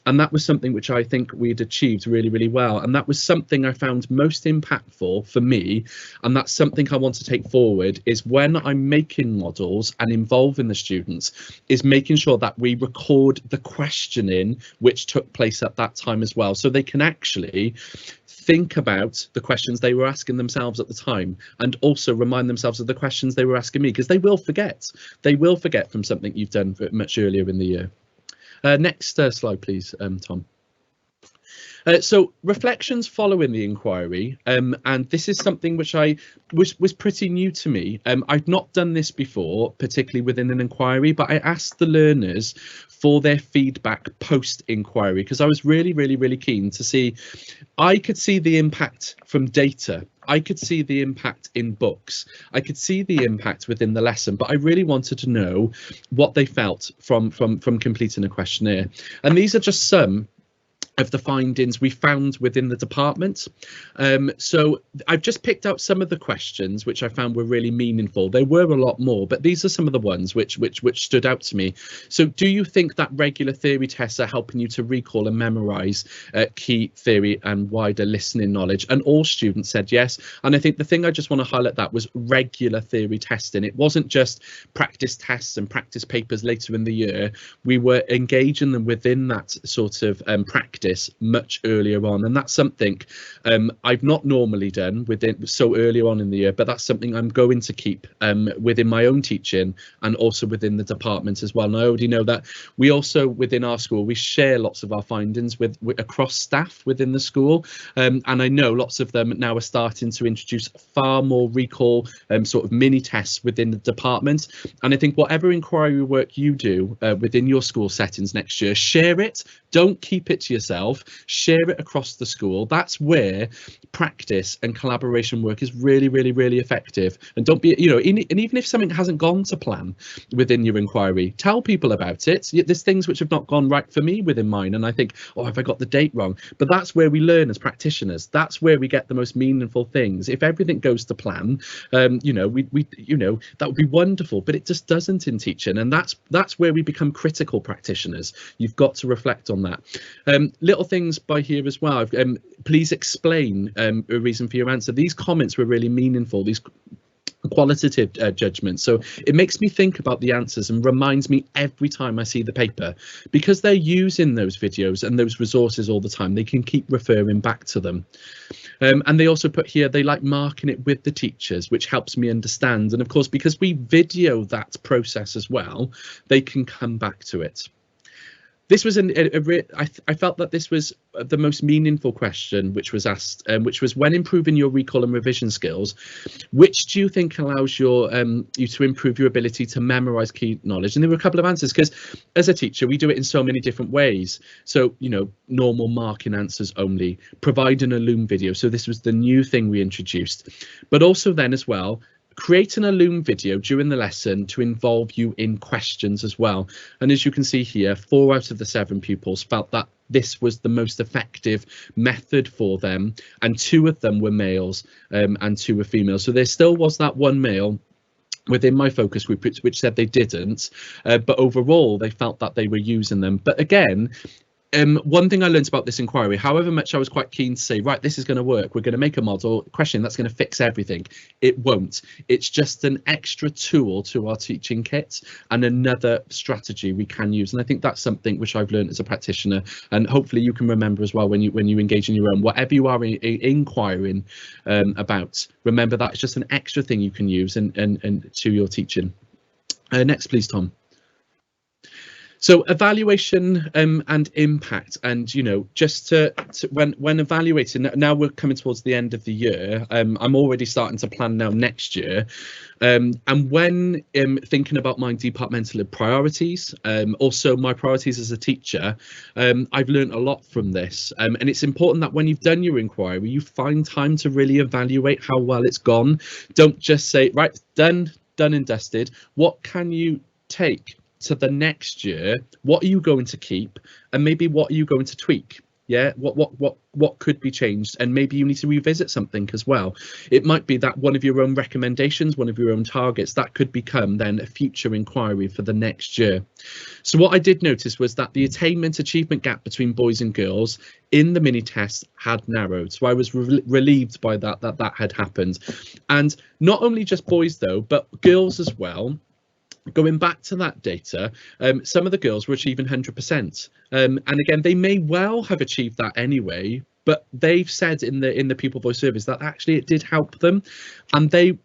and that was something which I think we'd achieved really well, and that was something I found most impactful for me, and that's something I want to take forward is when I'm making models and involving the students is making sure that we record the questioning which took place at that time as well, so they can actually think about the questions they were asking themselves at the time and also remind themselves of the questions they were asking me, because they will forget. They will forget from something you've done much earlier in the year. Next slide, please, Tom. So reflections following the inquiry, and this is something which was pretty new to me. I've not done this before, particularly within an inquiry, but I asked the learners for their feedback post-inquiry because I was really keen to see. I could see the impact from data. I could see the impact in books. I could see the impact within the lesson, but I really wanted to know what they felt from completing a questionnaire. And these are just some of the findings we found within the department. So I've just picked out some of the questions which I found were really meaningful. There were a lot more, but these are some of the ones which stood out to me. So do you think that regular theory tests are helping you to recall and memorize key theory and wider listening knowledge? And all students said yes. And I think the thing I just want to highlight that was regular theory testing. It wasn't just practice tests and practice papers later in the year. We were engaging them within that sort of practice much earlier on, and that's something I've not normally done within so early on in the year, but that's something I'm going to keep within my own teaching and also within the department as well. And I already know that we also within our school we share lots of our findings with across staff within the school, and I know lots of them now are starting to introduce far more recall sort of mini tests within the department. And I think whatever inquiry work you do within your school settings next year, share it. Don't keep it to yourself, share it across the school. That's where practice and collaboration work is really effective. And don't be, and even if something hasn't gone to plan within your inquiry, tell people about it. There's things which have not gone right for me within mine, and I think, oh, have I got the date wrong? But that's where we learn as practitioners. That's where we get the most meaningful things. If everything goes to plan, that would be wonderful, but it just doesn't in teaching, and that's where we become critical practitioners. You've got to reflect on that. Little things by here as well. Please explain a reason for your answer. These comments were really meaningful, these qualitative judgments. So it makes me think about the answers and reminds me every time I see the paper, because they're using those videos and those resources all the time. They can keep referring back to them. And they also put here, they like marking it with the teachers, which helps me understand. And of course, because we video that process as well, they can come back to it. this was I felt that this was the most meaningful question which was asked, which was, when improving your recall and revision skills, which do you think allows you to improve your ability to memorize key knowledge? And there were a couple of answers, because as a teacher we do it in so many different ways. So, you know, normal marking answers only, providing a Loom video. So this was the new thing we introduced, but also then as well, creating a Loom video during the lesson to involve you in questions as well. And as you can see here, 4 out of the 7 pupils felt that this was the most effective method for them, and 2 of them were males and 2 were females. So there still was that one male within my focus group which said they didn't, but overall they felt that they were using them. But again, one thing I learned about this inquiry, however much I was quite keen to say, right, this is going to work, we're going to make a model question that's going to fix everything, it won't. It's just an extra tool to our teaching kit and another strategy we can use. And I think that's something which I've learned as a practitioner, and hopefully you can remember as well when you engage in your own, whatever you are inquiring about, remember that it's just an extra thing you can use and to your teaching. Next please, Tom. So evaluation and impact, and you know, just to when evaluating, now we're coming towards the end of the year, I'm already starting to plan now next year, and when thinking about my departmental priorities, also my priorities as a teacher, I've learned a lot from this, and it's important that when you've done your inquiry, you find time to really evaluate how well it's gone. Don't just say, right, done and dusted. What can you take to the next year? What are you going to keep, and maybe what are you going to tweak? Yeah, what could be changed, and maybe you need to revisit something as well. It might be that one of your own recommendations, one of your own targets, that could become then a future inquiry for the next year. So what I did notice was that the attainment achievement gap between boys and girls in the mini test had narrowed. So I was relieved by that had happened, and not only just boys though, but girls as well. Going back to that data, some of the girls were achieving 100%, and again, they may well have achieved that anyway, but they've said in the pupil voice surveys that actually it did help them, and they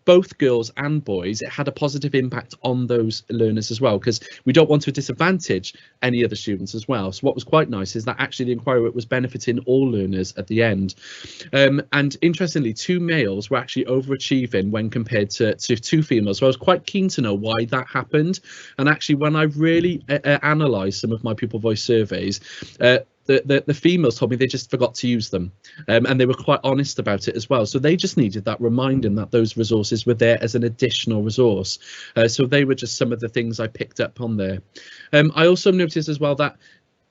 both girls and boys, it had a positive impact on those learners as well, because we don't want to disadvantage any other students as well. So what was quite nice is that actually the inquiry was benefiting all learners at the end, and interestingly 2 males were actually overachieving when compared to 2 females. So I was quite keen to know why that happened, and actually when I really analysed some of my pupil voice surveys, the females told me they just forgot to use them, and they were quite honest about it as well. So they just needed that reminding that those resources were there as an additional resource. So they were just some of the things I picked up on there. I also noticed as well that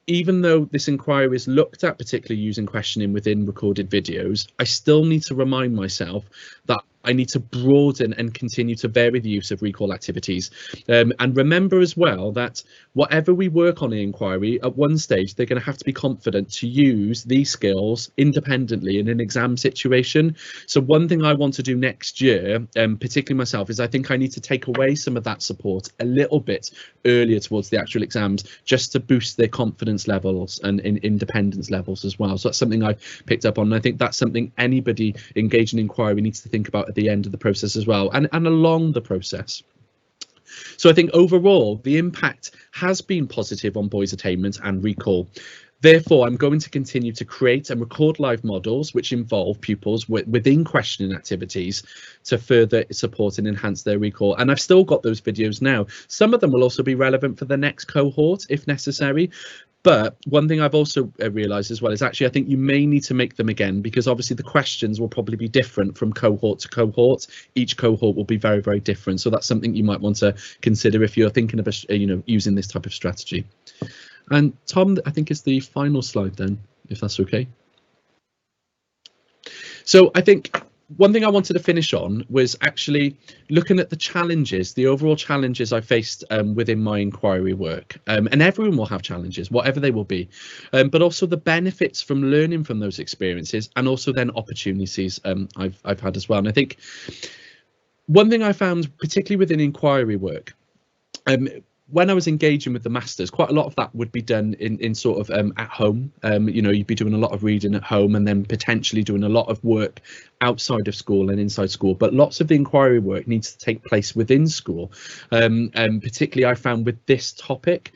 even though this inquiry is looked at particularly using questioning within recorded videos, I still need to remind myself that I need to broaden and continue to vary the use of recall activities. And remember as well that whatever we work on in inquiry, at one stage, they're going to have to be confident to use these skills independently in an exam situation. So one thing I want to do next year, particularly myself, is I think I need to take away some of that support a little bit earlier towards the actual exams, just to boost their confidence levels and in independence levels as well. So that's something I picked up on, and I think that's something anybody engaged in inquiry needs to think about at the end of the process as well, and along the process. So I think overall the impact has been positive on boys' attainment and recall. Therefore, I'm going to continue to create and record live models which involve pupils within questioning activities to further support and enhance their recall. And I've still got those videos now. Some of them will also be relevant for the next cohort if necessary. But one thing I've also realised as well is actually I think you may need to make them again, because obviously the questions will probably be different from cohort to cohort. Each cohort will be very, very different. So that's something you might want to consider if you're thinking of using this type of strategy. And Tom, I think is the final slide then, if that's okay. So I think one thing I wanted to finish on was actually looking at the challenges, the overall challenges I faced within my inquiry work. And everyone will have challenges, whatever they will be, but also the benefits from learning from those experiences, and also then opportunities I've had as well. And I think one thing I found, particularly within inquiry work, when I was engaging with the masters, quite a lot of that would be done in sort of at home. You'd be doing a lot of reading at home and then potentially doing a lot of work outside of school and inside school. But lots of the inquiry work needs to take place within school. And particularly I found with this topic,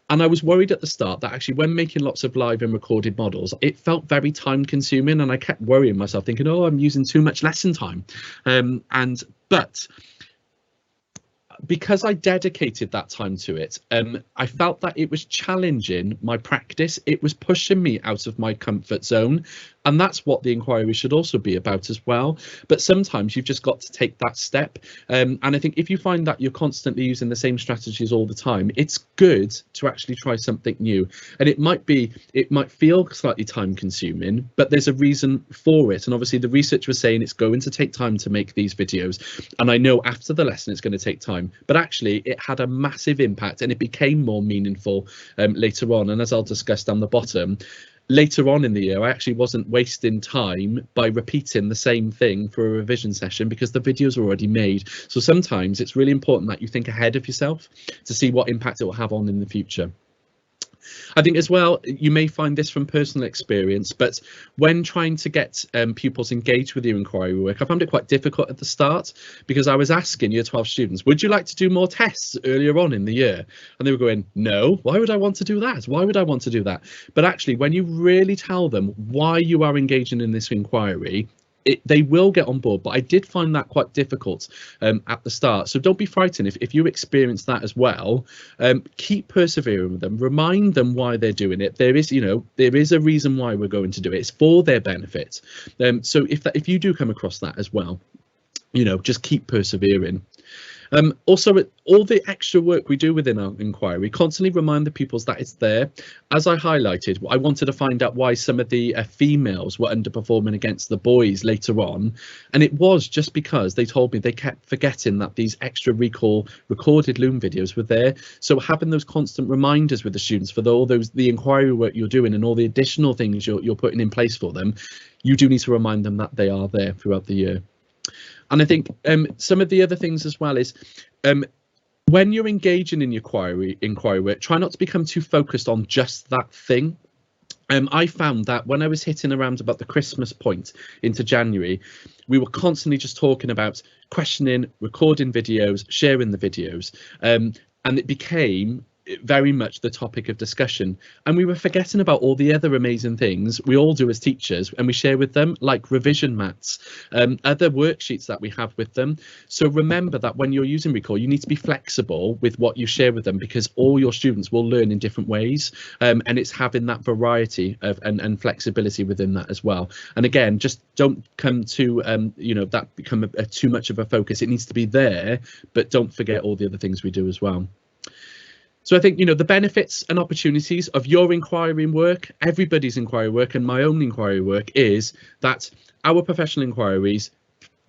And I was worried at the start that actually when making lots of live and recorded models, it felt very time consuming, and I kept worrying myself thinking, oh, I'm using too much lesson time. But because I dedicated that time to it, I felt that it was challenging my practice. It was pushing me out of my comfort zone. And that's what the inquiry should also be about as well. But sometimes you've just got to take that step. And I think if you find that you're constantly using the same strategies all the time, it's good to actually try something new. And it might feel slightly time consuming, but there's a reason for it. And obviously the research was saying it's going to take time to make these videos. And I know after the lesson it's going to take time, but actually it had a massive impact and it became more meaningful later on. And as I'll discuss down the bottom, later on in the year, I actually wasn't wasting time by repeating the same thing for a revision session because the videos are already made. So sometimes it's really important that you think ahead of yourself to see what impact it will have on in the future. I think as well, you may find this from personal experience, but when trying to get pupils engaged with your inquiry work, I found it quite difficult at the start because I was asking Year 12 students, would you like to do more tests earlier on in the year? And they were going, no, why would I want to do that? Why would I want to do that? But actually, when you really tell them why you are engaging in this inquiry, they will get on board, but I did find that quite difficult at the start. So don't be frightened if you experience that as well. Keep persevering with them. Remind them why they're doing it. There is a reason why we're going to do it. It's for their benefit. So if you do come across that as well, just keep persevering. Also, all the extra work we do within our inquiry, constantly remind the pupils that it's there. As I highlighted, I wanted to find out why some of the females were underperforming against the boys later on. And it was just because they told me they kept forgetting that these extra recorded Loom videos were there. So having those constant reminders with the students for the inquiry work you're doing and all the additional things you're putting in place for them, you do need to remind them that they are there throughout the year. And I think some of the other things as well is when you're engaging in your inquiry work, try not to become too focused on just that thing. I found that when I was hitting around about the Christmas point into January, we were constantly just talking about questioning, recording videos, sharing the videos, and it became very much the topic of discussion, and we were forgetting about all the other amazing things we all do as teachers and we share with them, like revision mats, other worksheets that we have with them. So remember that when you're using Recall, you need to be flexible with what you share with them because all your students will learn in different ways, and it's having that variety of and flexibility within that as well. And again, just don't come to that become too much of a focus. It needs to be there, but don't forget all the other things we do as well. So I think, the benefits and opportunities of your inquiry work, everybody's inquiry work and my own inquiry work is that our professional inquiries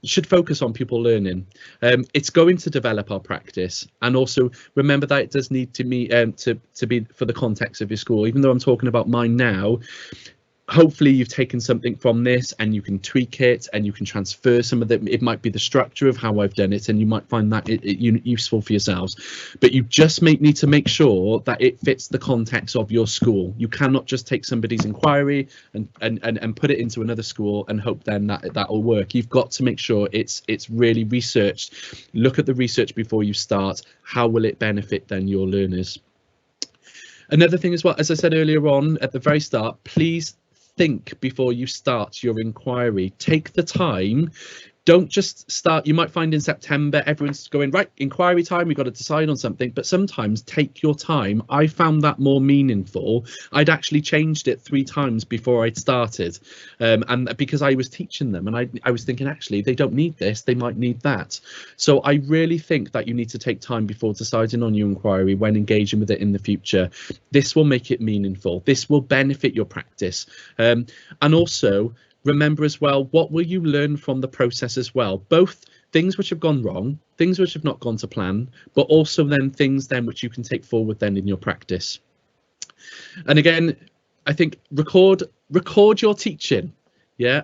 should focus on pupil learning. It's going to develop our practice, and also remember that it does need to be for the context of your school. Even though I'm talking about mine now, hopefully you've taken something from this and you can tweak it and you can transfer some of it might be the structure of how I've done it, and you might find that it useful for yourselves. But you just need to make sure that it fits the context of your school. You cannot just take somebody's inquiry and put it into another school and hope then that will work. You've got to make sure it's really researched. Look at the research before you start. How will it benefit then your learners? Another thing as well, as I said earlier on at the very start, please think before you start your inquiry. Take the time. Don't just start. You might find in September everyone's going, right, inquiry time, we've got to decide on something, but sometimes take your time. I found that more meaningful. I'd actually changed it 3 times before I'd started, and because I was teaching them and I was thinking, actually, they don't need this, they might need that. So I really think that you need to take time before deciding on your inquiry when engaging with it in the future. This will make it meaningful. This will benefit your practice. And also, remember as well, what will you learn from the process as well? Both things which have gone wrong, things which have not gone to plan, but also then things then which you can take forward then in your practice. And again, I think record your teaching. Yeah,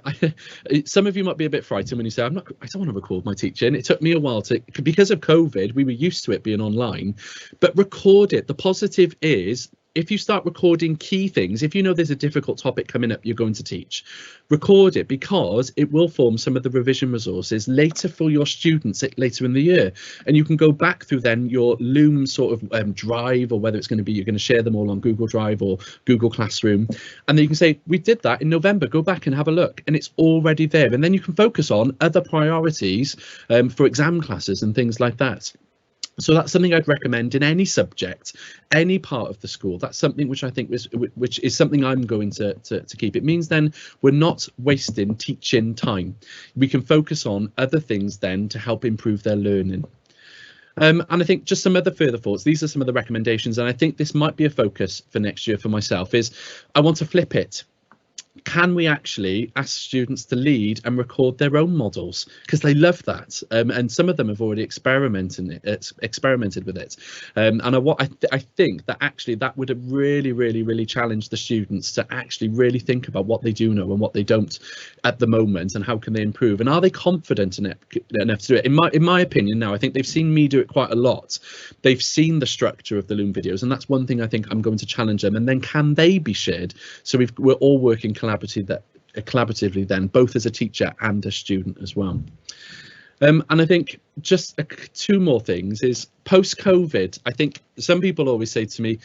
some of you might be a bit frightened when you say, I don't want to record my teaching. It took me a while because of COVID, we were used to it being online, but record it. The positive is if you start recording key things, if you know there's a difficult topic coming up you're going to teach, record it, because it will form some of the revision resources later for your students later in the year. And you can go back through then your Loom sort of drive, or whether it's going to be you're going to share them all on Google Drive or Google Classroom, and then you can say, we did that in November, go back and have a look, and it's already there. And then you can focus on other priorities for exam classes and things like that. So that's something I'd recommend in any subject, any part of the school. That's something which I think which is something I'm going to keep. It means then we're not wasting teaching time. We can focus on other things then to help improve their learning. And I think just some other further thoughts. These are some of the recommendations, and I think this might be a focus for next year for myself, is I want to flip it. Can we actually ask students to lead and record their own models, because they love that, and some of them have already experimented with it, and I think that actually that would have really challenged the students to actually really think about what they do know and what they don't at the moment, and how can they improve, and are they confident in it enough to do it. In my opinion, now I think they've seen me do it quite a lot. They've seen the structure of the Loom videos, and that's one thing I think I'm going to challenge them. And then can they be shared? So we're all working collaboratively then, both as a teacher and a student as well. And I think just two more things is post-COVID. I think some people always say to me,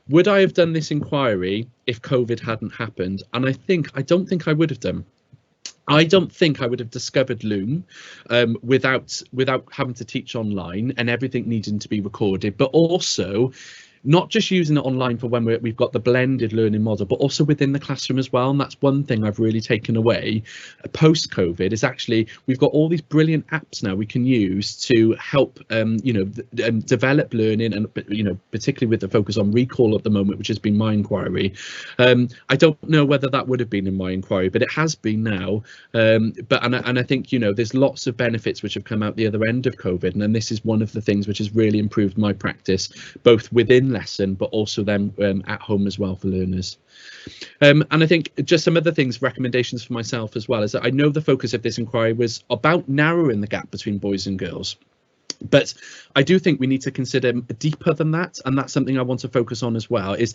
would I have done this inquiry if COVID hadn't happened? And I don't think I would have done. I don't think I would have discovered Loom without having to teach online and everything needing to be recorded, but also not just using it online for when we've got the blended learning model, but also within the classroom as well. And that's one thing I've really taken away post-COVID, is actually we've got all these brilliant apps now we can use to help develop learning, and particularly with the focus on recall at the moment, which has been my inquiry. I don't know whether that would have been in my inquiry, but it has been now. But I think there's lots of benefits which have come out the other end of COVID, and this is one of the things which has really improved my practice, both within lesson but also then at home as well for learners. And I think just some other things, recommendations for myself as well, is that I know the focus of this inquiry was about narrowing the gap between boys and girls, but I do think we need to consider deeper than that, and that's something I want to focus on as well. Is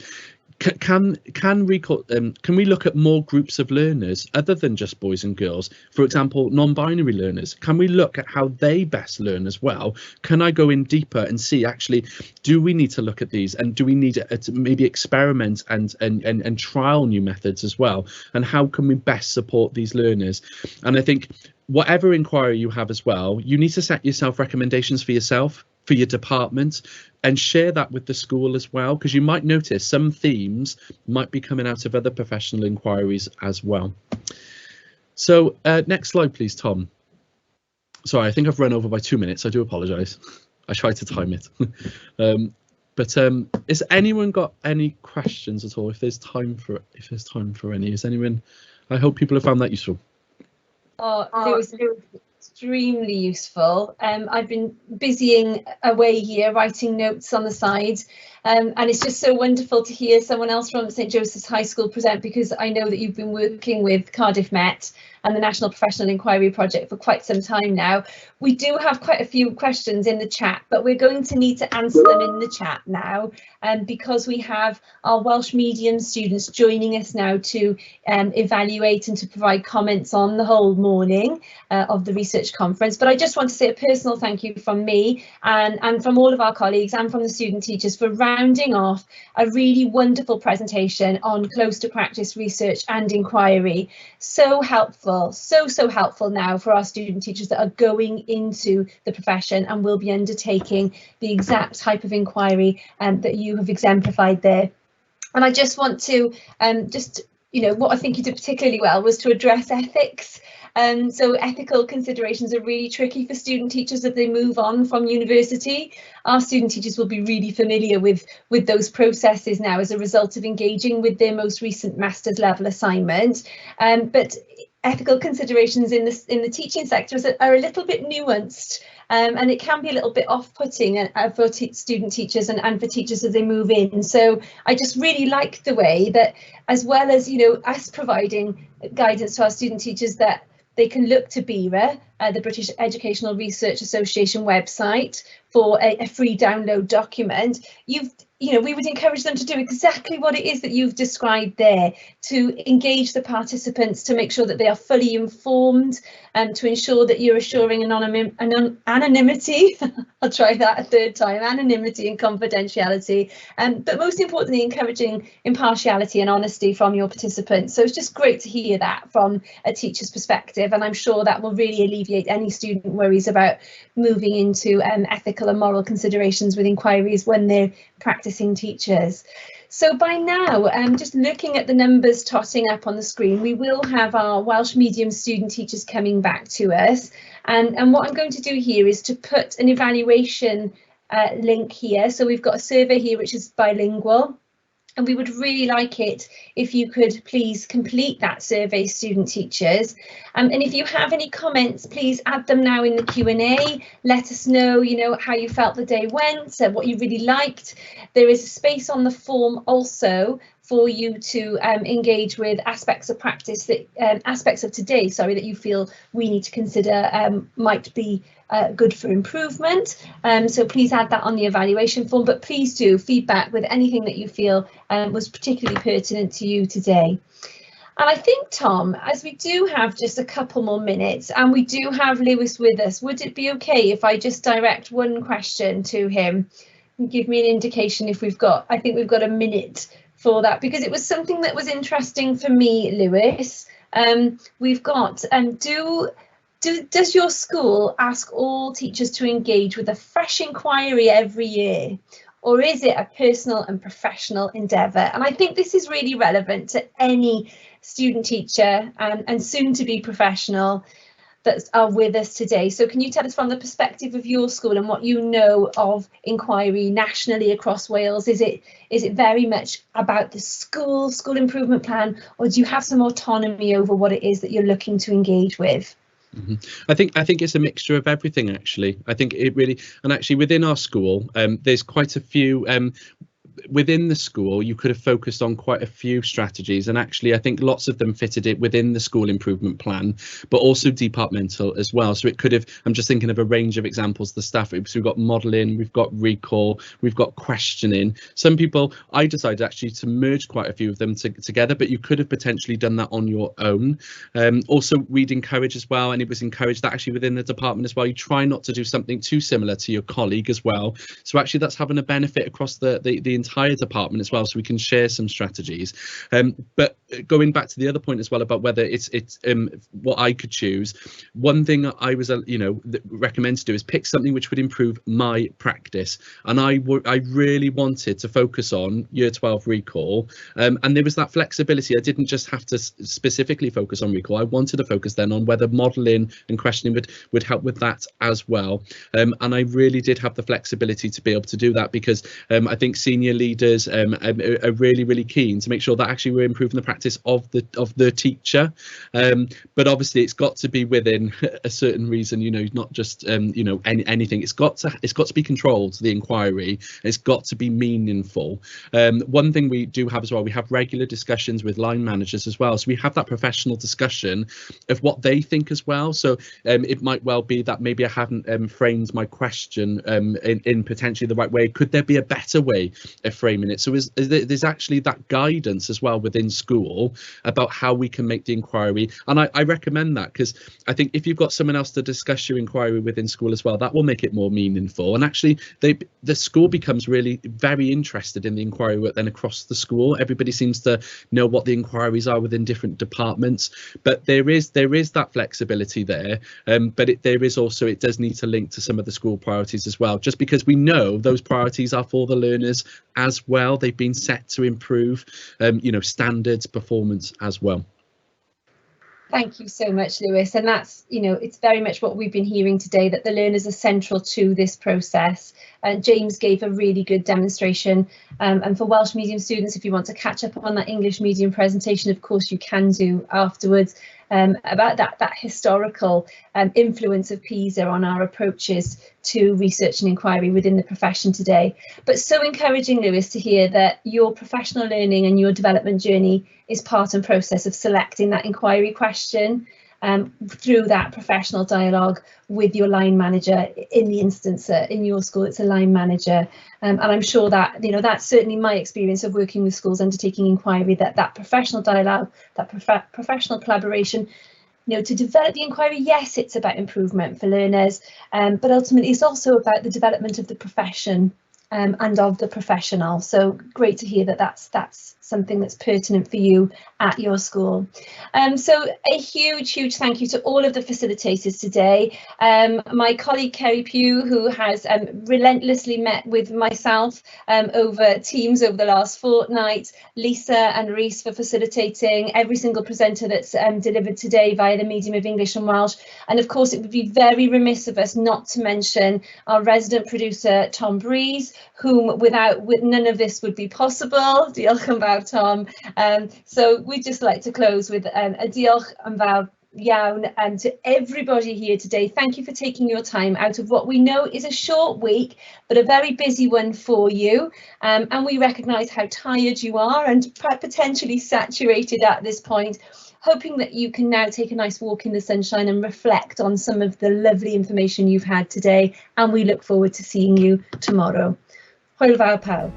can we look at more groups of learners other than just boys and girls? For example, non-binary learners. Can we look at how they best learn as well? Can I go in deeper and see actually, do we need to look at these, and do we need to maybe experiment and trial new methods as well? And how can we best support these learners? And I think whatever inquiry you have as well, you need to set yourself recommendations for yourself, for your department, and share that with the school as well, because you might notice some themes might be coming out of other professional inquiries as well. So next slide, please, Tom. Sorry, I think I've run over by 2 minutes. I do apologise. I tried to time it. But has anyone got any questions at all? If there's time for any, is anyone? I hope people have found that useful. Oh, it was extremely useful. I've been busying away here, writing notes on the side, and it's just so wonderful to hear someone else from St Joseph's High School present, because I know that you've been working with Cardiff Met and the National Professional Inquiry Project for quite some time now. We do have quite a few questions in the chat, but we're going to need to answer them in the chat now, because we have our Welsh medium students joining us now to evaluate and to provide comments on the whole morning of the research conference. But I just want to say a personal thank you from me and from all of our colleagues and from the student teachers for rounding off a really wonderful presentation on close to practice research and inquiry. So helpful. So helpful now for our student teachers that are going into the profession and will be undertaking the exact type of inquiry that you have exemplified there. And I just want to what I think you did particularly well was to address ethics. So ethical considerations are really tricky for student teachers as they move on from university. Our student teachers will be really familiar with those processes now as a result of engaging with their most recent master's level assignment. But ethical considerations in the teaching sector are a little bit nuanced, and it can be a little bit off-putting for student teachers and for teachers as they move in. So I just really like the way that, as well as us providing guidance to our student teachers, that they can look to BERA the British Educational Research Association website for a free download document, we would encourage them to do exactly what it is that you've described there, to engage the participants, to make sure that they are fully informed, and to ensure that you're assuring anonymity. I'll try that a third time, anonymity and confidentiality, but most importantly, encouraging impartiality and honesty from your participants. So it's just great to hear that from a teacher's perspective, and I'm sure that will really alleviate any student worries about moving into ethical and moral considerations with inquiries when they're practicing teachers. So by now, just looking at the numbers totting up on the screen, we will have our Welsh medium student teachers coming back to us. And what I'm going to do here is to put an evaluation link here. So we've got a survey here which is bilingual. And we would really like it if you could please complete that survey, student teachers. And if you have any comments, please add them now in the Q&A. Let us know, how you felt the day went, what you really liked. There is a space on the form also for you to engage with aspects of practice, that aspects of today, that you feel we need to consider might be good for improvement. So please add that on the evaluation form, but please do feedback with anything that you feel was particularly pertinent to you today. And I think, Tom, as we do have just a couple more minutes and we do have Lewis with us, would it be okay if I just direct one question to him and give me an indication if I think we've got a minute for that, because it was something that was interesting for me, Lewis. We've got, does your school ask all teachers to engage with a fresh inquiry every year, or is it a personal and professional endeavour? And I think this is really relevant to any student teacher and soon to be professional that are with us today. So can you tell us from the perspective of your school and what you know of inquiry nationally across Wales? Is it very much about the school improvement plan, or do you have some autonomy over what it is that you're looking to engage with? Mm-hmm. I think it's a mixture of everything, actually. I think it really, and actually within our school, there's quite a few within the school, you could have focused on quite a few strategies, and actually I think lots of them fitted it within the school improvement plan, but also departmental as well. So it could have, I'm just thinking of a range of examples, the staff, so we've got modelling, we've got recall, we've got questioning. Some people, I decided actually to merge quite a few of them together, but you could have potentially done that on your own. Also, we'd encourage as well, and it was encouraged that actually within the department as well, you try not to do something too similar to your colleague as well. So actually that's having a benefit across the entire department as well, so we can share some strategies. But going back to the other point as well about whether it's what I could choose, one thing I was recommend to do is pick something which would improve my practice, and I really wanted to focus on year 12 recall, and there was that flexibility. I didn't just have to specifically focus on recall. I wanted to focus then on whether modelling and questioning would help with that as well, and I really did have the flexibility to be able to do that, because I think senior leaders are really keen to make sure that actually we're improving the practice of the teacher, but obviously it's got to be within a certain reason, not just anything. It's got to be controlled, the inquiry. It's got to be meaningful. One thing we do have as well, we have regular discussions with line managers as well, so we have that professional discussion of what they think as well. So it might well be that maybe I haven't framed my question in potentially the right way. Could there be a better way of framing it? So there's actually that guidance as well within school about how we can make the inquiry, and I recommend that, because I think if you've got someone else to discuss your inquiry within school as well, that will make it more meaningful, and actually the school becomes really very interested in the inquiry work then across the school. Everybody seems to know what the inquiries are within different departments, but there is that flexibility there, but there is also, it does need to link to some of the school priorities as well, just because we know those priorities are for the learners as well. They've been set to improve standards, performance as well. Thank you so much, Lewis. And that's, it's very much what we've been hearing today, that the learners are central to this process. James gave a really good demonstration. And for Welsh medium students, if you want to catch up on that English medium presentation, of course you can do afterwards, about that historical influence of PISA on our approaches to research and inquiry within the profession today. But so encouraging, Lewis, to hear that your professional learning and your development journey is part and process of selecting that inquiry question. through that professional dialogue with your line manager. In the instance in your school, it's a line manager, and I'm sure that that's certainly my experience of working with schools undertaking inquiry, that professional dialogue, that professional collaboration. To develop the inquiry, yes, it's about improvement for learners, but ultimately it's also about the development of the profession and of the professional. So great to hear that that's something that's pertinent for you at your school. So a huge thank you to all of the facilitators today. My colleague Kerry Pugh, who has relentlessly met with myself over Teams over the last fortnight, Lisa and Reese for facilitating, every single presenter that's delivered today via the medium of English and Welsh, and of course it would be very remiss of us not to mention our resident producer Tom Breeze, whom without none of this would be possible. Diolch yn fawr, Tom. So we'd just like to close with a diolch yn fawr iawn to everybody here today. Thank you for taking your time out of what we know is a short week, but a very busy one for you. And we recognise how tired you are and potentially saturated at this point, hoping that you can now take a nice walk in the sunshine and reflect on some of the lovely information you've had today. And we look forward to seeing you tomorrow. Hwyl fawr pawb.